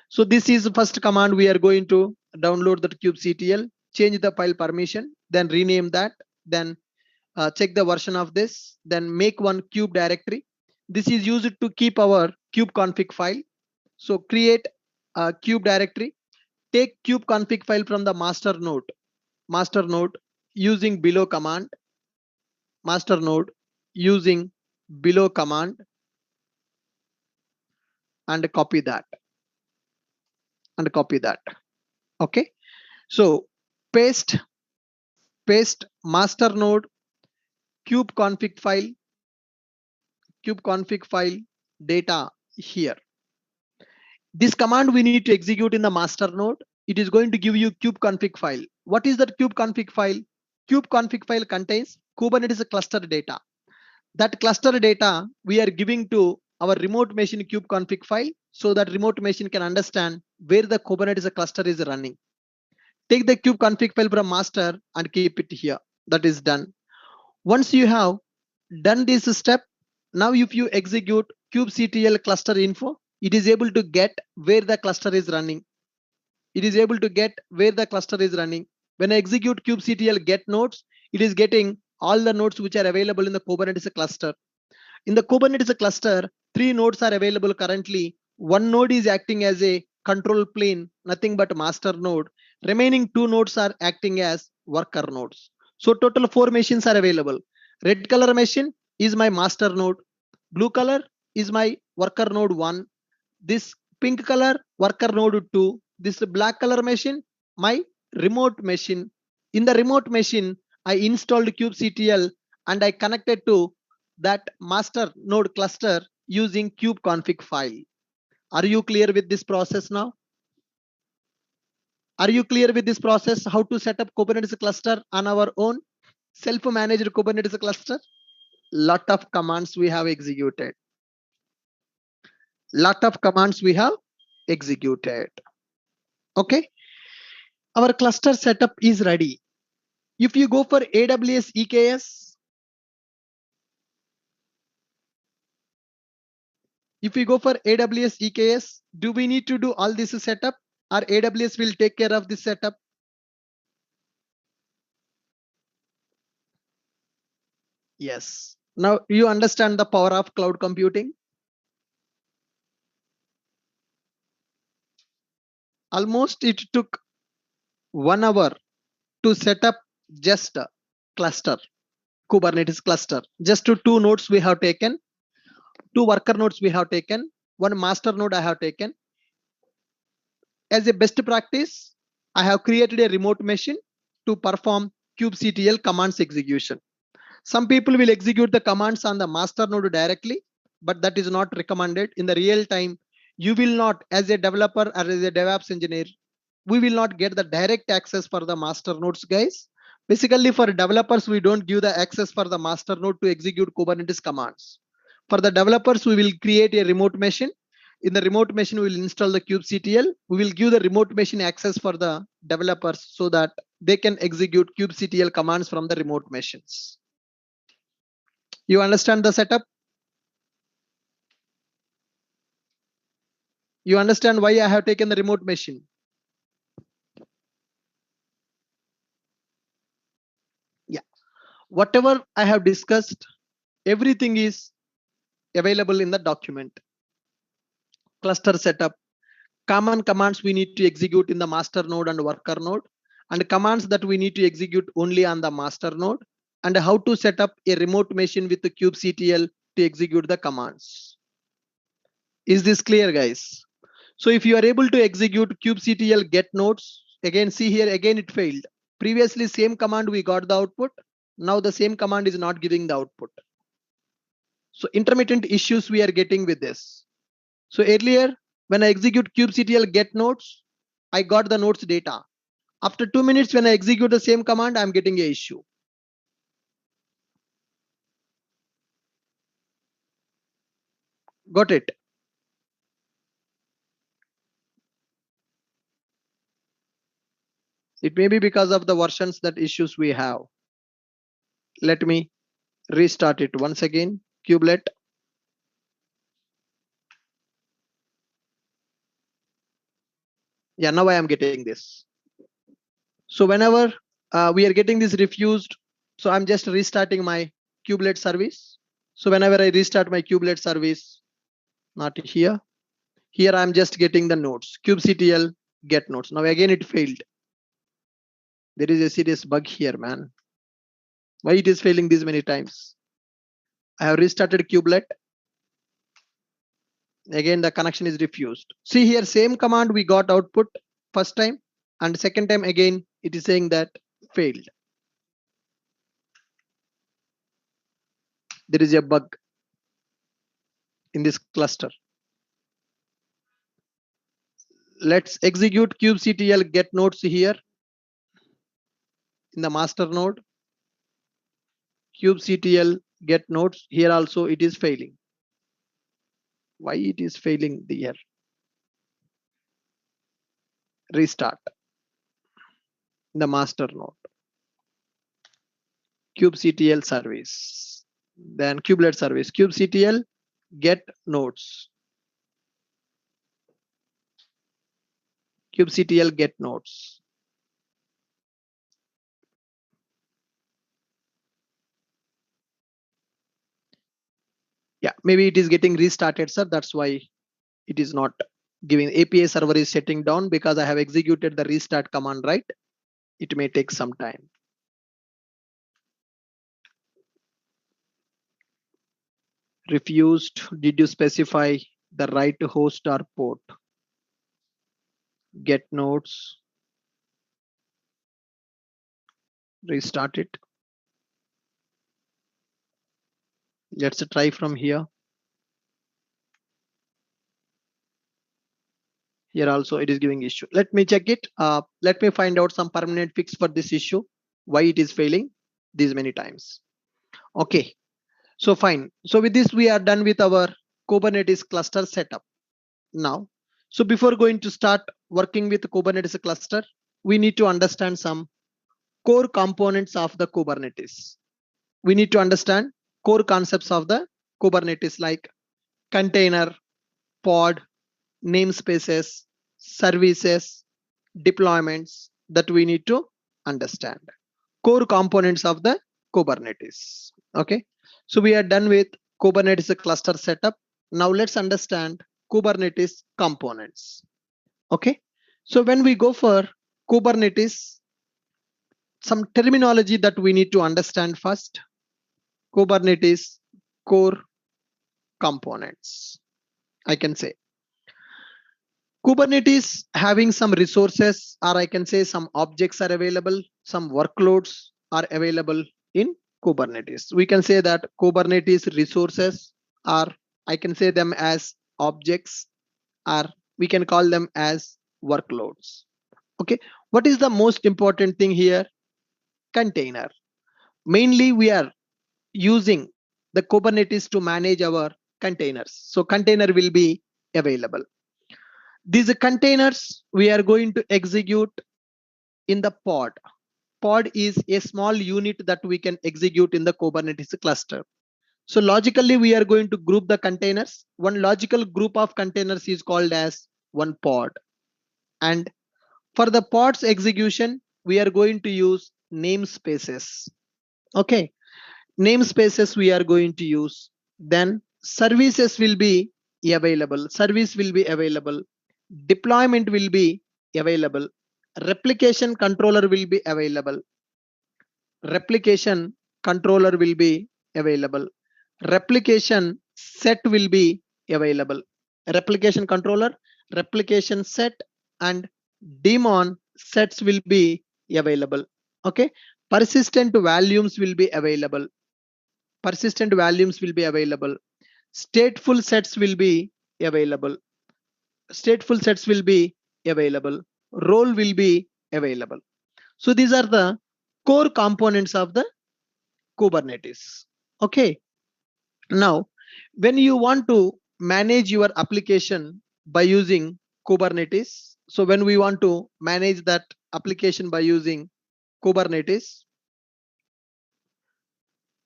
so this is the first command. We are going to download the kubectl, change the file permission, then rename that, then check the version of this, then make one kube directory. This is used to keep our kubeconfig file. So create a kube directory, take kubeconfig file from the master node using below command, master node using below command, and copy that and copy that. Okay, so paste master node kubeconfig file data here. This command we need to execute in the master node. It is going to give you kubeconfig file. What is that kubeconfig file? Kubeconfig file contains Kubernetes cluster data. That cluster data we are giving to our remote machine kubeconfig file, so that remote machine can understand where the Kubernetes cluster is running. Take the kubeconfig file from master and keep it here. That is done. Once you have done this step, now if you execute kubectl cluster info, it is able to get where the cluster is running. It is able to get where the cluster is running. When I execute kubectl get nodes, it is getting all the nodes which are available in the Kubernetes cluster. In the Kubernetes cluster, 3 nodes are available currently. One node is acting as a control plane, nothing but master node. Remaining 2 nodes are acting as worker nodes. So total 4 machines are available. Red color machine is my master node. Blue color is my worker node 1. This pink color worker node 2. This black color machine, my remote machine. In the remote machine, I installed kubectl and I connected to that master node cluster using kubeconfig file. Are you clear with this process now? Are you clear with this process? How to set up Kubernetes cluster on our own? Self-managed Kubernetes cluster? Lot of commands we have executed. Lot of commands we have executed. Okay. Our cluster setup is ready. If you go for AWS EKS, do we need to do all this setup or AWS will take care of this setup? Yes. Now you understand the power of cloud computing. Almost it took 1 hour to set up just a cluster, Kubernetes cluster. Just to 2 nodes we have taken, 2 worker nodes we have taken, 1 master node I have taken. As a best practice, I have created a remote machine to perform kubectl commands execution. Some people will execute the commands on the master node directly, but that is not recommended. In the real time, you will not, as a developer or as a DevOps engineer, we will not get the direct access for the master nodes, guys. Basically, for developers, we don't give the access for the master node to execute Kubernetes commands. For the developers, we will create a remote machine. In the remote machine, we will install the kubectl. We will give the remote machine access for the developers so that they can execute kubectl commands from the remote machines. You understand the setup? You understand why I have taken the remote machine? Yeah. Whatever I have discussed, everything is available in the document. Cluster setup, common commands we need to execute in the master node and worker node, and commands that we need to execute only on the master node, and how to set up a remote machine with the kubectl to execute the commands. Is this clear, guys? So if you are able to execute kubectl get nodes, again see here, again it failed. Previously same command we got the output. Now the same command is not giving the output. So intermittent issues we are getting with this. So earlier when I execute kubectl get nodes, I got the nodes data. After 2 minutes when I execute the same command, I'm getting a issue. Got it? It may be because of the versions that issues we have. Let me restart it once again. Kubelet. Yeah, now I am getting this. So whenever we are getting this refused, so I'm just restarting my kubelet service. So whenever I restart my kubelet service, not here, here I'm just getting the nodes, kubectl get nodes. Now again it failed. There is a serious bug here, man. Why it is failing this many times? I have restarted kubelet. Again the connection is refused. See here, same command we got output first time, and second time again it is saying that failed. There is a bug in this cluster. Let's execute kubectl get nodes here in the master node. Kubectl get nodes here also it is failing. Why it is failing here? Restart in the master node. Kubectl service. Then kubelet service. Kubectl get nodes. Kubectl get nodes. Maybe it is getting restarted, sir. That's why it is not giving. API server is shutting down because I have executed the restart command, right? It may take some time. Refused. Did you specify the right host or port? Get nodes. Restart it. Let's try from here. Here also it is giving issue. Let me check it. Let me find out some permanent fix for this issue. Why it is failing these many times. Okay, so fine. So with this, we are done with our Kubernetes cluster setup. Now, so before going to start working with Kubernetes cluster, we need to understand some core components of the Kubernetes. We need to understand core concepts of the Kubernetes like container, pod, namespaces, services, deployments that we need to understand. Core components of the Kubernetes. Okay, so we are done with Kubernetes cluster setup. Now let's understand Kubernetes components. Okay, so when we go for Kubernetes, some terminology that we need to understand first. Kubernetes core components. I can say Kubernetes having some resources, or I can say some objects are available, some workloads are available in Kubernetes. We can say that Kubernetes resources are, I can say them as objects, or we can call them as workloads. Okay, what is the most important thing here? Container. Mainly we are using the Kubernetes to manage our containers. So container will be available. These containers we are going to execute in the pod. Pod is a small unit that we can execute in the Kubernetes cluster. So logically, we are going to group the containers. One logical group of containers is called as one pod. And for the pod's execution, we are going to use namespaces. Okay, namespaces we are going to use. Then services will be available. Service will be available. Deployment will be available. Replication controller will be available. Replication controller will be available. Replication set will be available. Replication controller, replication set, and daemon sets will be available. Okay, persistent volumes will be available. Persistent volumes will be available. Stateful sets will be available. Stateful sets will be available. Role will be available. So these are the core components of the Kubernetes. Okay. Now, when you want to manage your application by using Kubernetes, so when we want to manage that application by using Kubernetes,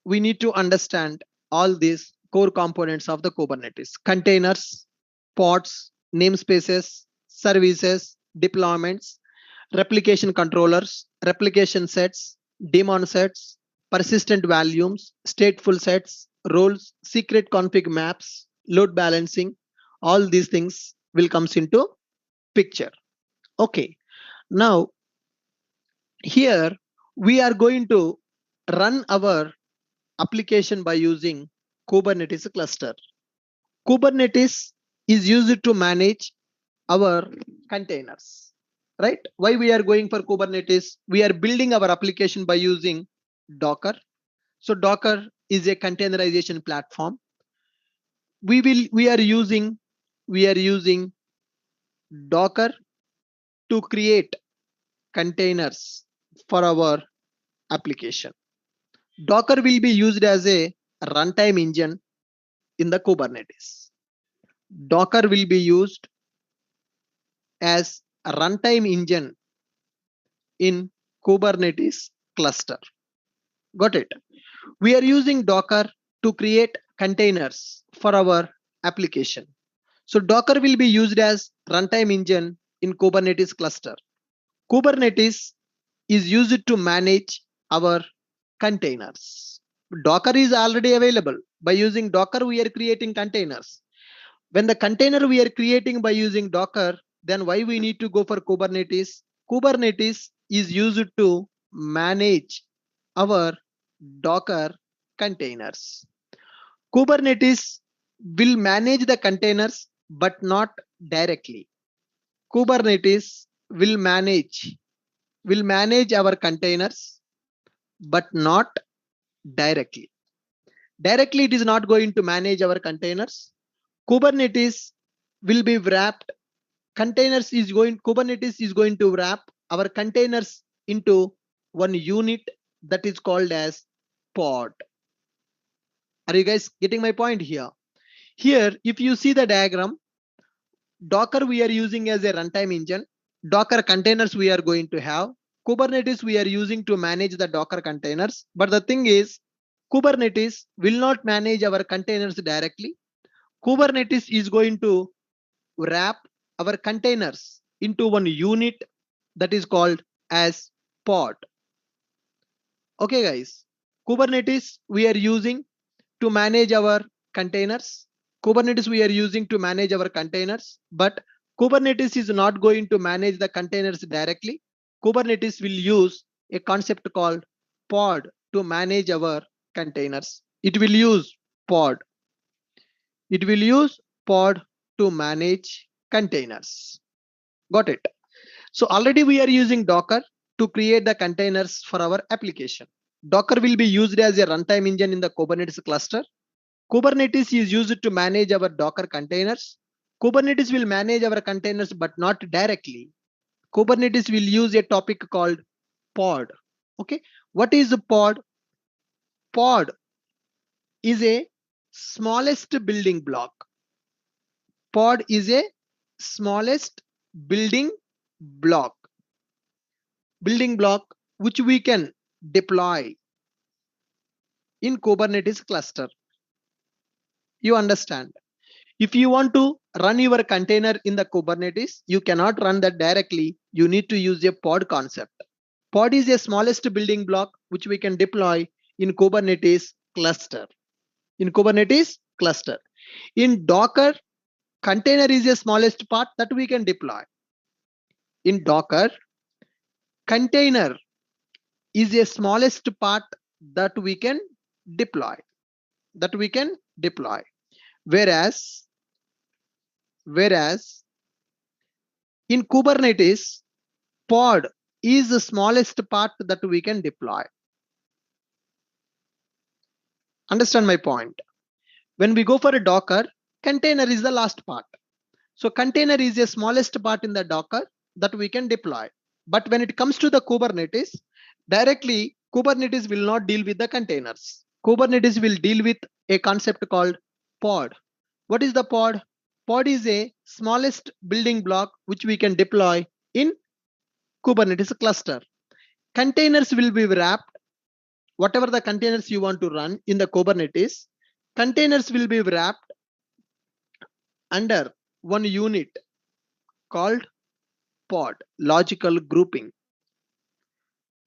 we need to understand all these core components of the Kubernetes: containers, pods, namespaces, services, deployments, replication controllers, replication sets, daemon sets, persistent volumes, stateful sets, roles, secret config maps, load balancing. All these things will comes into picture. Okay, now here we are going to run our application by using Kubernetes cluster. Kubernetes is used to manage our containers, right? Why we are going for Kubernetes? We are building our application by using Docker. So Docker is a containerization platform. We are using Docker to create containers for our application. Docker will be used as a runtime engine in the Kubernetes. Docker will be used as a runtime engine in Kubernetes cluster. Got it? We are using Docker to create containers for our application. So Docker will be used as runtime engine in Kubernetes cluster. Kubernetes is used to manage our containers. Docker is already available. By using Docker, we are creating containers. When the container we are creating by using Docker, then why we need to go for Kubernetes? Kubernetes is used to manage our Docker containers. Kubernetes will manage the containers, but not directly. Kubernetes will manage our containers, but not directly. Directly, it is not going to manage our containers. Kubernetes will be wrapped. Kubernetes is going to wrap our containers into one unit that is called as pod. Are you guys getting my point here? Here, if you see the diagram, Docker we are using as a runtime engine. Docker containers we are going to have. Kubernetes we are using to manage the Docker containers. But the thing is, Kubernetes will not manage our containers directly. Kubernetes is going to wrap our containers into one unit that is called as pod. Okay, guys. Kubernetes we are using to manage our containers. Kubernetes we are using to manage our containers, but Kubernetes is not going to manage the containers directly. Kubernetes will use a concept called pod to manage our containers. It will use pod. It will use pod to manage containers. Got it? So already we are using Docker to create the containers for our application. Docker will be used as a runtime engine in the Kubernetes cluster. Kubernetes is used to manage our Docker containers. Kubernetes will manage our containers, but not directly. Kubernetes will use a topic called pod. Okay, what is a pod? Pod is a smallest building block. Pod is a smallest building block. Building block which we can deploy in Kubernetes cluster. You understand? If you want to run your container in the Kubernetes, you cannot run that directly. You need to use a pod concept. Pod is the smallest building block which we can deploy in Kubernetes cluster. In Kubernetes cluster. In Docker, container is the smallest part that we can deploy. In Docker, container is the smallest part that we can deploy. Whereas in Kubernetes, pod is the smallest part that we can deploy. Understand my point? When we go for a Docker, container is the last part. So container is the smallest part in the Docker that we can deploy. But when it comes to the Kubernetes, directly Kubernetes will not deal with the containers. Kubernetes will deal with a concept called pod. What is the pod? Pod is a smallest building block which we can deploy in Kubernetes cluster. Containers will be wrapped. Whatever the containers you want to run in the Kubernetes, containers will be wrapped under one unit called pod, logical grouping.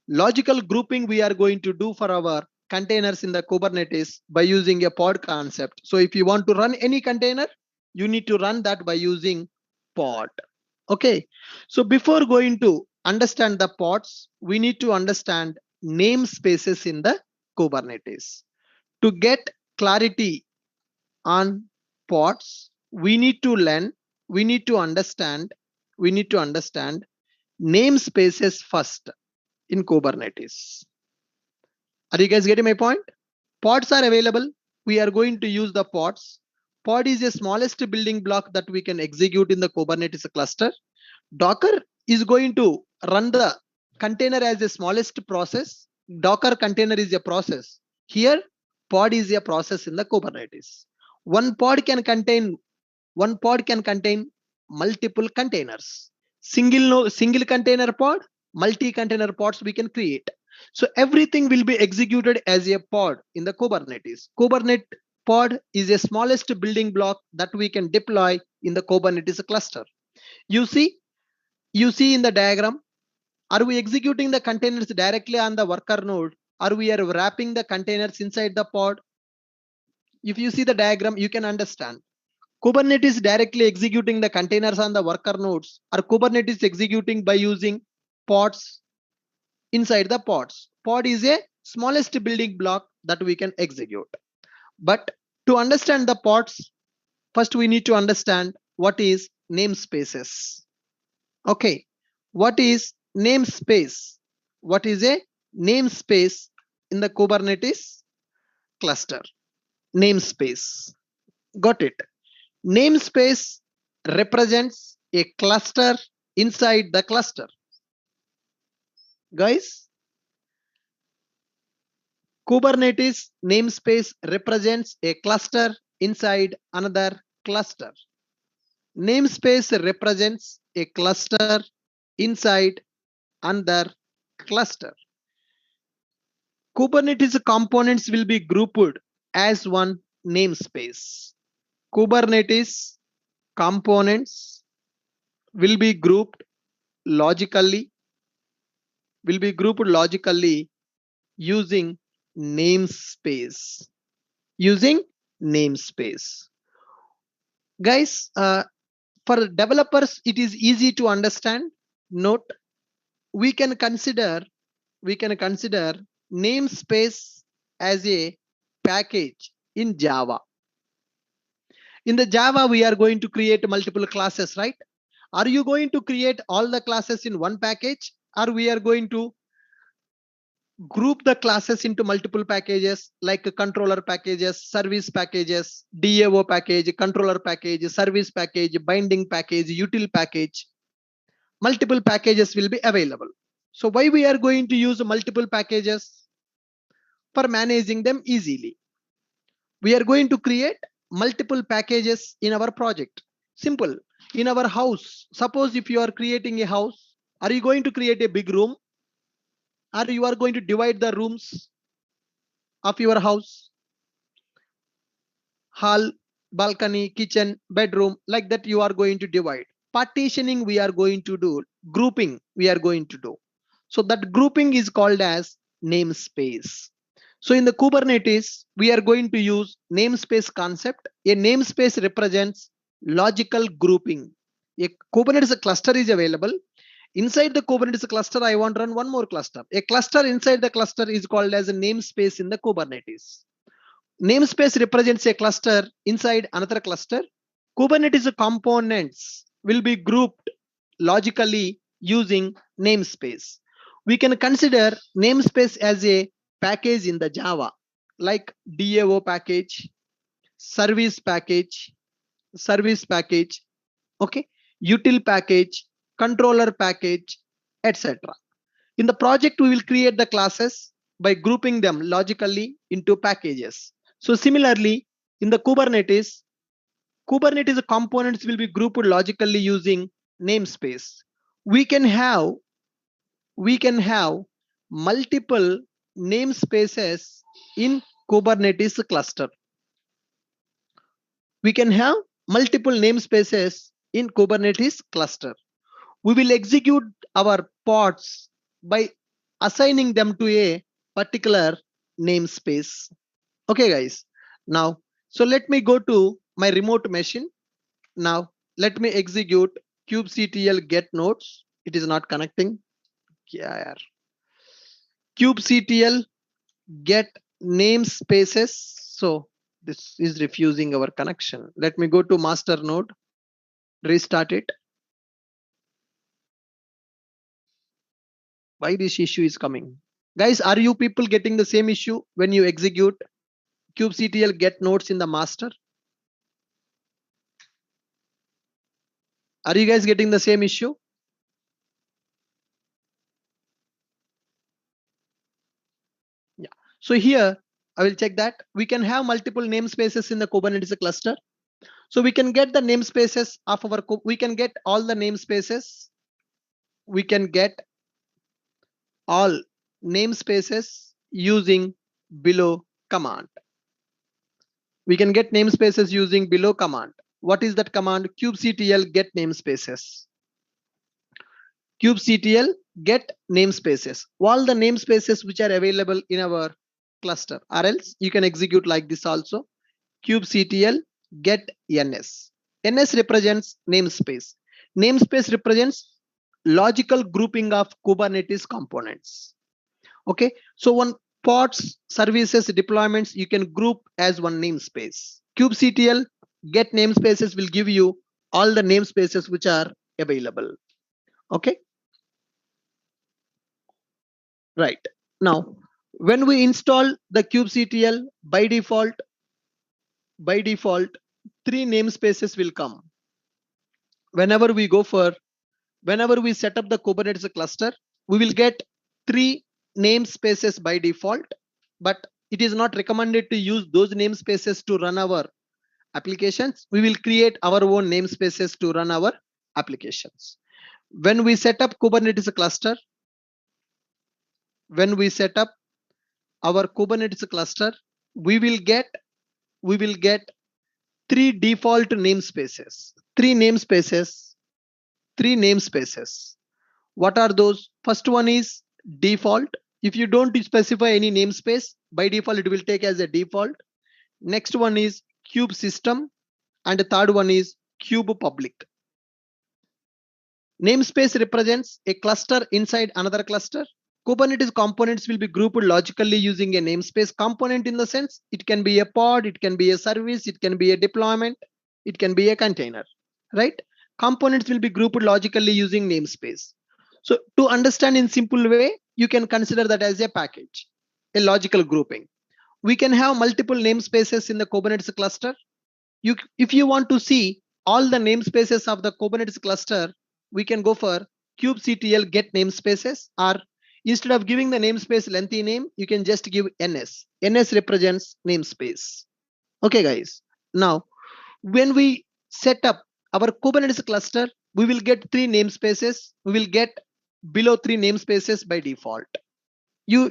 Logical grouping we are going to do for our containers in the Kubernetes by using a pod concept. So if you want to run any container, you need to run that by using pod. Okay, so before going to understand the pods, we need to understand namespaces in the Kubernetes. To get clarity on pods, we need to understand namespaces first in Kubernetes. Are you guys getting my point? Pods are available. We are going to use the pods. Pod is the smallest building block that we can execute in the Kubernetes cluster. Docker is going to run the container as the smallest process. Docker container is a process. Here, pod is a process in the Kubernetes. One pod can contain multiple containers. Single container pod, multi-container pods we can create. So everything will be executed as a pod in the Kubernetes. Kubernetes pod is the smallest building block that we can deploy in the Kubernetes cluster. You see in the diagram, are we executing the containers directly on the worker node, or we are wrapping the containers inside the pod. If you see the diagram, you can understand. Kubernetes directly executing the containers on the worker nodes, or Kubernetes executing by using pods inside the pods. Pod is a smallest building block that we can execute. But to understand the pods, first we need to understand what is namespaces. Okay, what is namespace? What is a namespace in the Kubernetes cluster? Namespace. Got it. Namespace represents a cluster inside the cluster. Guys, Kubernetes namespace represents a cluster inside another cluster. Namespace represents a cluster inside another cluster. Kubernetes components will be grouped as one namespace. Kubernetes components will be grouped logically using namespace. Guys, for developers, it is easy to understand. Note, we can consider namespace as a package in Java. In the Java, we are going to create multiple classes, right? Are you going to create all the classes in one package, or we are going to group the classes into multiple packages like controller packages, service packages, DAO package, controller package, service package, binding package, util package? Multiple packages will be available. So why we are going to use multiple packages? For managing them easily. We are going to create multiple packages in our project. Simple. In our house, suppose if you are creating a house, are you going to create a big room, or you are going to divide the rooms of your house? Hall, balcony, kitchen, bedroom, like that you are going to divide. Partitioning we are going to do, grouping we are going to do. So that grouping is called as namespace. So in the Kubernetes, we are going to use namespace concept. A namespace represents logical grouping. A Kubernetes cluster is available. Inside the Kubernetes cluster, I want to run one more cluster. A cluster inside the cluster is called as a namespace in the Kubernetes. Namespace represents a cluster inside another cluster. Kubernetes components will be grouped logically using namespace. We can consider namespace as a package in the Java, like DAO package, service package, okay, util package, controller package, etc. In the project, we will create the classes by grouping them logically into packages. So similarly, in the Kubernetes components will be grouped logically using namespace. We can have multiple namespaces in Kubernetes cluster. We can have multiple namespaces in Kubernetes cluster. We will execute our pods by assigning them to a particular namespace. Okay, guys. Now, so let me go to my remote machine. Now, let me execute kubectl get nodes. It is not connecting. Yeah, kubectl get namespaces. So this is refusing our connection. Let me go to master node, restart it. Why this issue is coming? Guys, are you people getting the same issue when you execute kubectl get nodes in the master? Are you guys getting the same issue? Yeah. So here I will check that we can have multiple namespaces in the Kubernetes cluster. So we can get the namespaces of our, we can get all the namespaces. We can get all namespaces using below command. We can get namespaces using below command. What is that command? kubectl get namespaces. Kubectl get namespaces, all the namespaces which are available in our cluster, or else you can execute like this also. kubectl get ns. Ns represents namespace. Namespace represents logical grouping of Kubernetes components. Okay, so one pods, services, deployments you can group as one namespace. kubectl get namespaces will give you all the namespaces which are available. Okay, right. Now, when we install the kubectl, by default, three namespaces will come. Whenever we go for, whenever we set up the Kubernetes cluster, we will get three namespaces by default, but it is not recommended to use those namespaces to run our applications. We will create our own namespaces to run our applications. When we set up Kubernetes cluster, when we set up our Kubernetes cluster, we will get three default namespaces. Three namespaces. What are those? First one is default. If you don't specify any namespace, by default it will take as a default. Next one is kube system, and the third one is kube public. Namespace represents a cluster inside another cluster. Kubernetes components will be grouped logically using a namespace. Component in the sense, it can be a pod, it can be a service, it can be a deployment, it can be a container, right? Components will be grouped logically using namespace. So to understand in simple way, you can consider that as a package, a logical grouping. We can have multiple namespaces in the Kubernetes cluster. If you want to see all the namespaces of the Kubernetes cluster, we can go for kubectl get namespaces, or instead of giving the namespace lengthy name, you can just give ns. Ns represents namespace. Okay, guys. Now, when we set up our Kubernetes cluster, we will get three namespaces. We will get below three namespaces by default.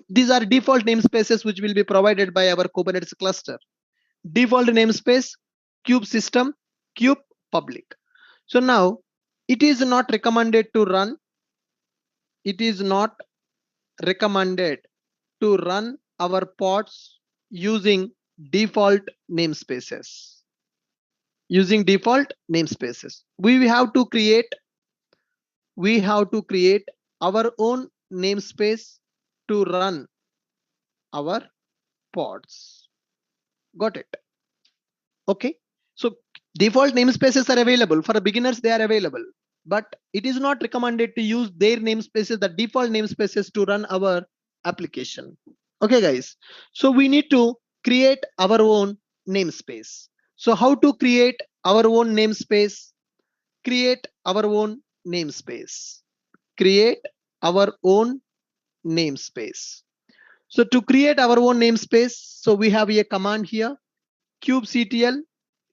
These are default namespaces which will be provided by our Kubernetes cluster. Default namespace, kube system, kube public. So now it is not recommended to run. It is not recommended to run our pods using default namespaces. Using default namespaces, we have to create our own namespace to run our pods. Got it? Okay. So default namespaces are available for beginners. They are available, but it is not recommended to use their namespaces, the default namespaces, to run our application. Okay, guys. So we need to create our own namespace. So how to create our own namespace? Create our own namespace. Create our own namespace. So to create our own namespace, so we have a command here, kubectl,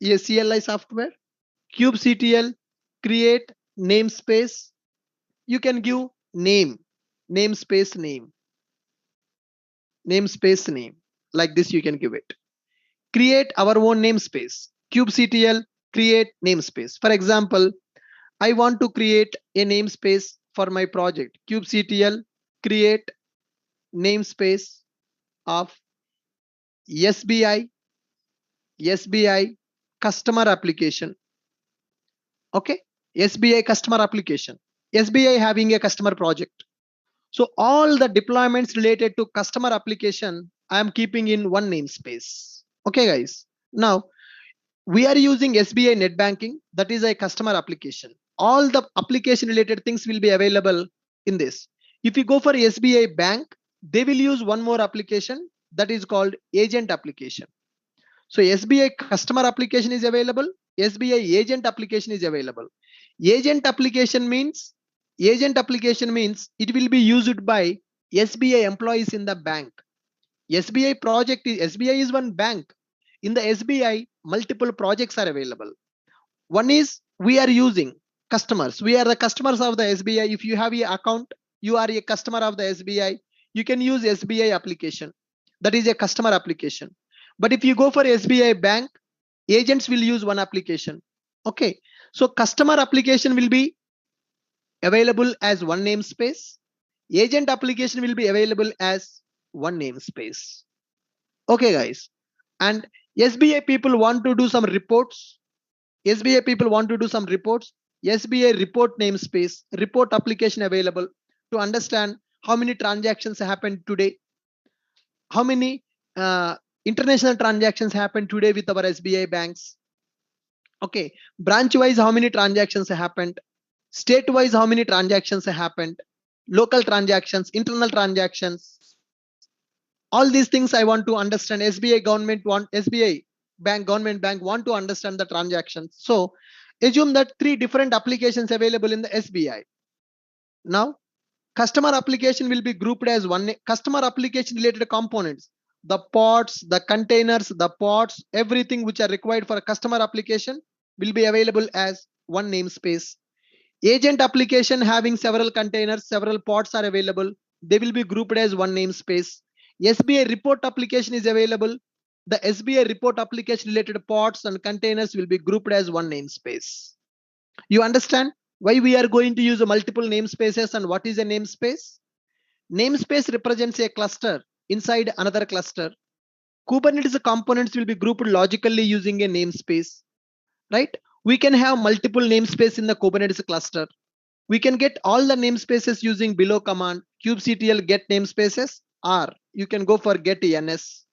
a CLI software, kubectl create namespace. You can give name, namespace name, like this. You can give it. Create our own namespace. kubectl create namespace. For example, I want to create a namespace for my project. kubectl create namespace of SBI customer application. Okay, SBI customer application. SBI having a customer project. So all the deployments related to customer application, I am keeping in one namespace. Okay, guys. Now we are using SBI net banking. That is a customer application. All the application related things will be available in this. If you go for SBI bank, they will use one more application that is called agent application. So SBI customer application is available. SBI agent application is available. Agent application means it will be used by SBI employees in the bank. SBI is one bank. In the SBI, multiple projects are available. One is we are using customers. We are the customers of the SBI. If you have an account, you are a customer of the SBI. You can use SBI application. That is a customer application. But if you go for SBI bank, agents will use one application. Okay. So customer application will be available as one namespace. Agent application will be available as one namespace. Okay, guys. And SBA people want to do some reports. SBA people want to do some reports. SBA report namespace, report application available to understand how many transactions happened today, how many international transactions happened today with our SBI banks. Okay, branch wise, how many transactions happened, state wise, how many transactions happened, local transactions, internal transactions, all these things I want to understand. SBI government bank want to understand the transactions. So assume that three different applications available in the SBI. Now customer application will be grouped as one customer application related components, the pods, the containers, the pods, everything which are required for a customer application will be available as one namespace. Agent application having several containers, several pods are available, they will be grouped as one namespace. SBI report application is available, the SBI report application related pods and containers will be grouped as one namespace. You understand why we are going to use multiple namespaces and what is a namespace? Namespace represents a cluster inside another cluster. Kubernetes components will be grouped logically using a namespace, right? We can have multiple namespace in the Kubernetes cluster. We can get all the namespaces using below command kubectl get namespaces, or you can go for get ens.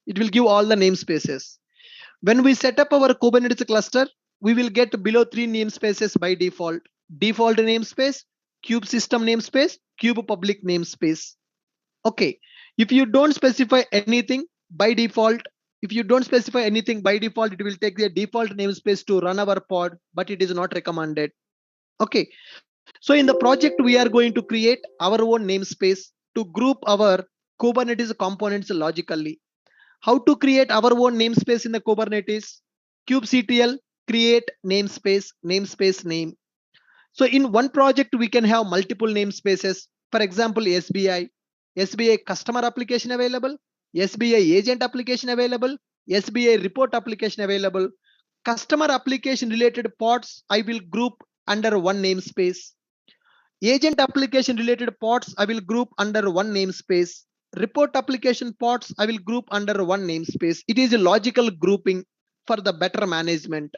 It will give all the namespaces. When we set up our Kubernetes cluster, we will get below three namespaces by default. Default namespace, kube system namespace, kube public namespace. Okay, if you don't specify anything by default, if you don't specify anything by default, it will take the default namespace to run our pod, but it is not recommended. Okay, so in the project, we are going to create our own namespace to group our Kubernetes components logically. How to create our own namespace in the Kubernetes? kubectl create namespace, namespace name. So in one project, we can have multiple namespaces. For example, SBI customer application available, SBI agent application available, SBI report application available. Customer application related pods, I will group under one namespace. Agent application related pods, I will group under one namespace. Report application pods, I will group under one namespace. It is a logical grouping for the better management.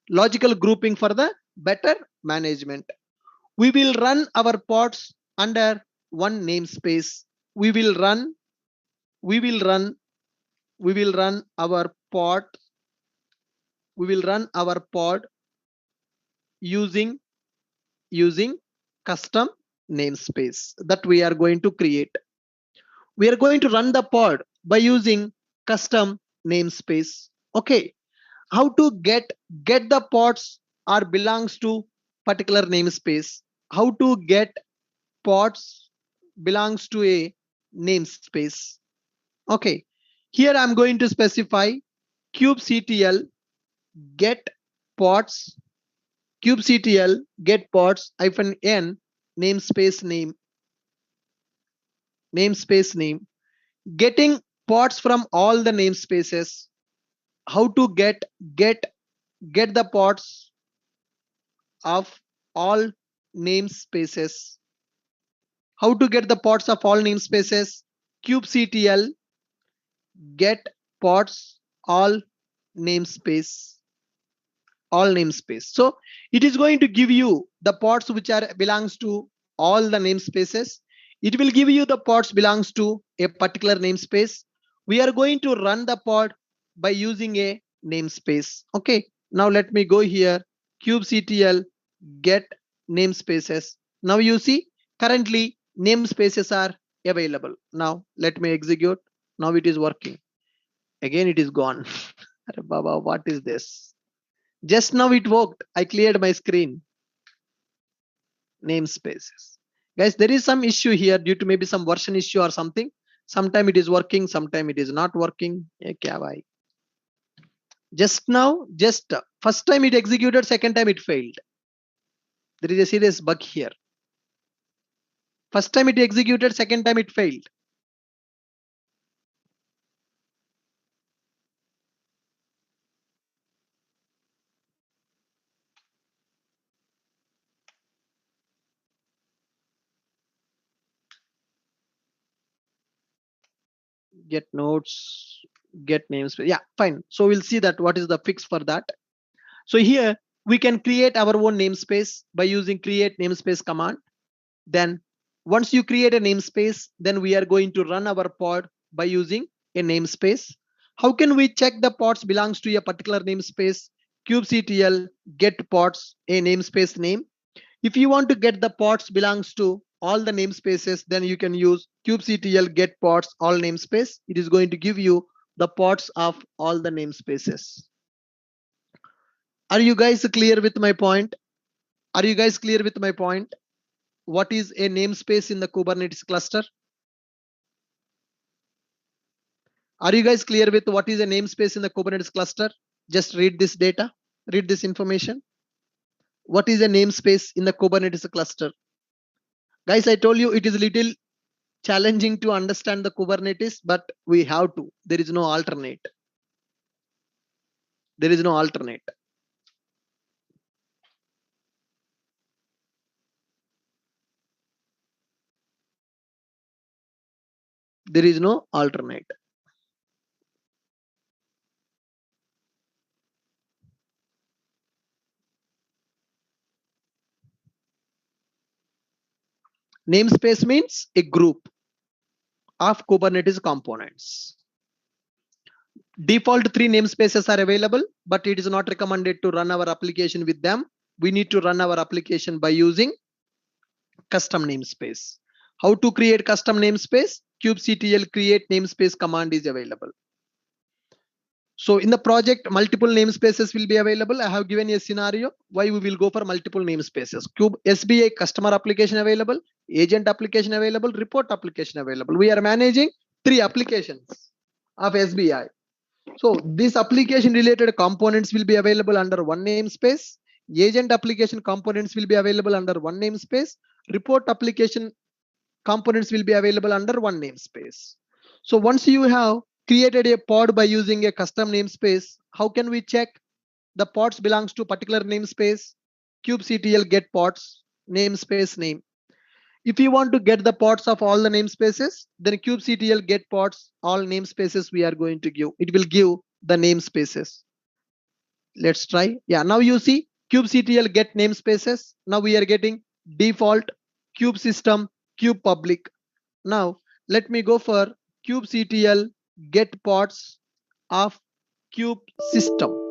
Logical grouping for the better management. We will run our pods under one namespace. We will run, we will run, we will run our pod, we will run our pod using custom namespace that we are going to create. We are going to run the pod by using custom namespace. Okay, how to get the pods or belongs to particular namespace? How to get pods belongs to a namespace? Okay, here I'm going to specify kubectl get pods, kubectl get pods hyphen n namespace name, namespace name. Getting pods from all the namespaces. How to get get the pods of all namespaces? How to get the pods of all namespaces? kubectl get pods all namespace, all namespace. So it is going to give you the pods which are belongs to all the namespaces. It will give you the pods belongs to a particular namespace. We are going to run the pod by using a namespace. Okay, now let me go here, kubectl get namespaces. Now you see currently namespaces are available. Now let me execute. Now it is working. Again it is gone. Arre Baba, what is this? Just now it worked. I cleared my screen. Namespaces. Guys, there is some issue here due to maybe some version issue or something. Sometime it is working, sometime it is not working. Kya bhai? Just now, just first time it executed, second time it failed. There is a serious bug here. First time it executed, second time it failed. Get nodes, get namespace. Yeah, fine. So we'll see that what is the fix for that. So here we can create our own namespace by using create namespace command. Then once you create a namespace, then we are going to run our pod by using a namespace. How can we check the pods belongs to a particular namespace? kubectl get pods a namespace name. If you want to get the pods belongs to all the namespaces, then you can use kubectl get pods all namespace. It is going to give you the pods of all the namespaces. Are you guys clear with my point? Are you guys clear with my point? What is a namespace in the Kubernetes cluster? Are you guys clear with what is a namespace in the Kubernetes cluster? Just read this data, read this information. What is a namespace in the Kubernetes cluster? Guys, I told you it is a little challenging to understand the Kubernetes, but we have to. There is no alternate. There is no alternate. There is no alternate. Namespace means a group of Kubernetes components. Default 3 namespaces are available, but it is not recommended to run our application with them. We need to run our application by using custom namespace. How to create custom namespace? kubectl create namespace command is available. So in the project, multiple namespaces will be available. I have given a scenario why we will go for multiple namespaces. Kube SBI customer application available, agent application available, report application available. We are managing 3 applications of SBI. So this application related components will be available under one namespace. Agent application components will be available under one namespace. Report application components will be available under one namespace. So once you have created a pod by using a custom namespace, how can we check the pods belongs to particular namespace? kubectl get pods namespace name. If you want to get the pods of all the namespaces, then kubectl get pods all namespaces we are going to give. It will give the namespaces. Let's try. Yeah, now you see kubectl get namespaces. Now we are getting default kube system kube public. Now let me go for kubectl get pods of kube system.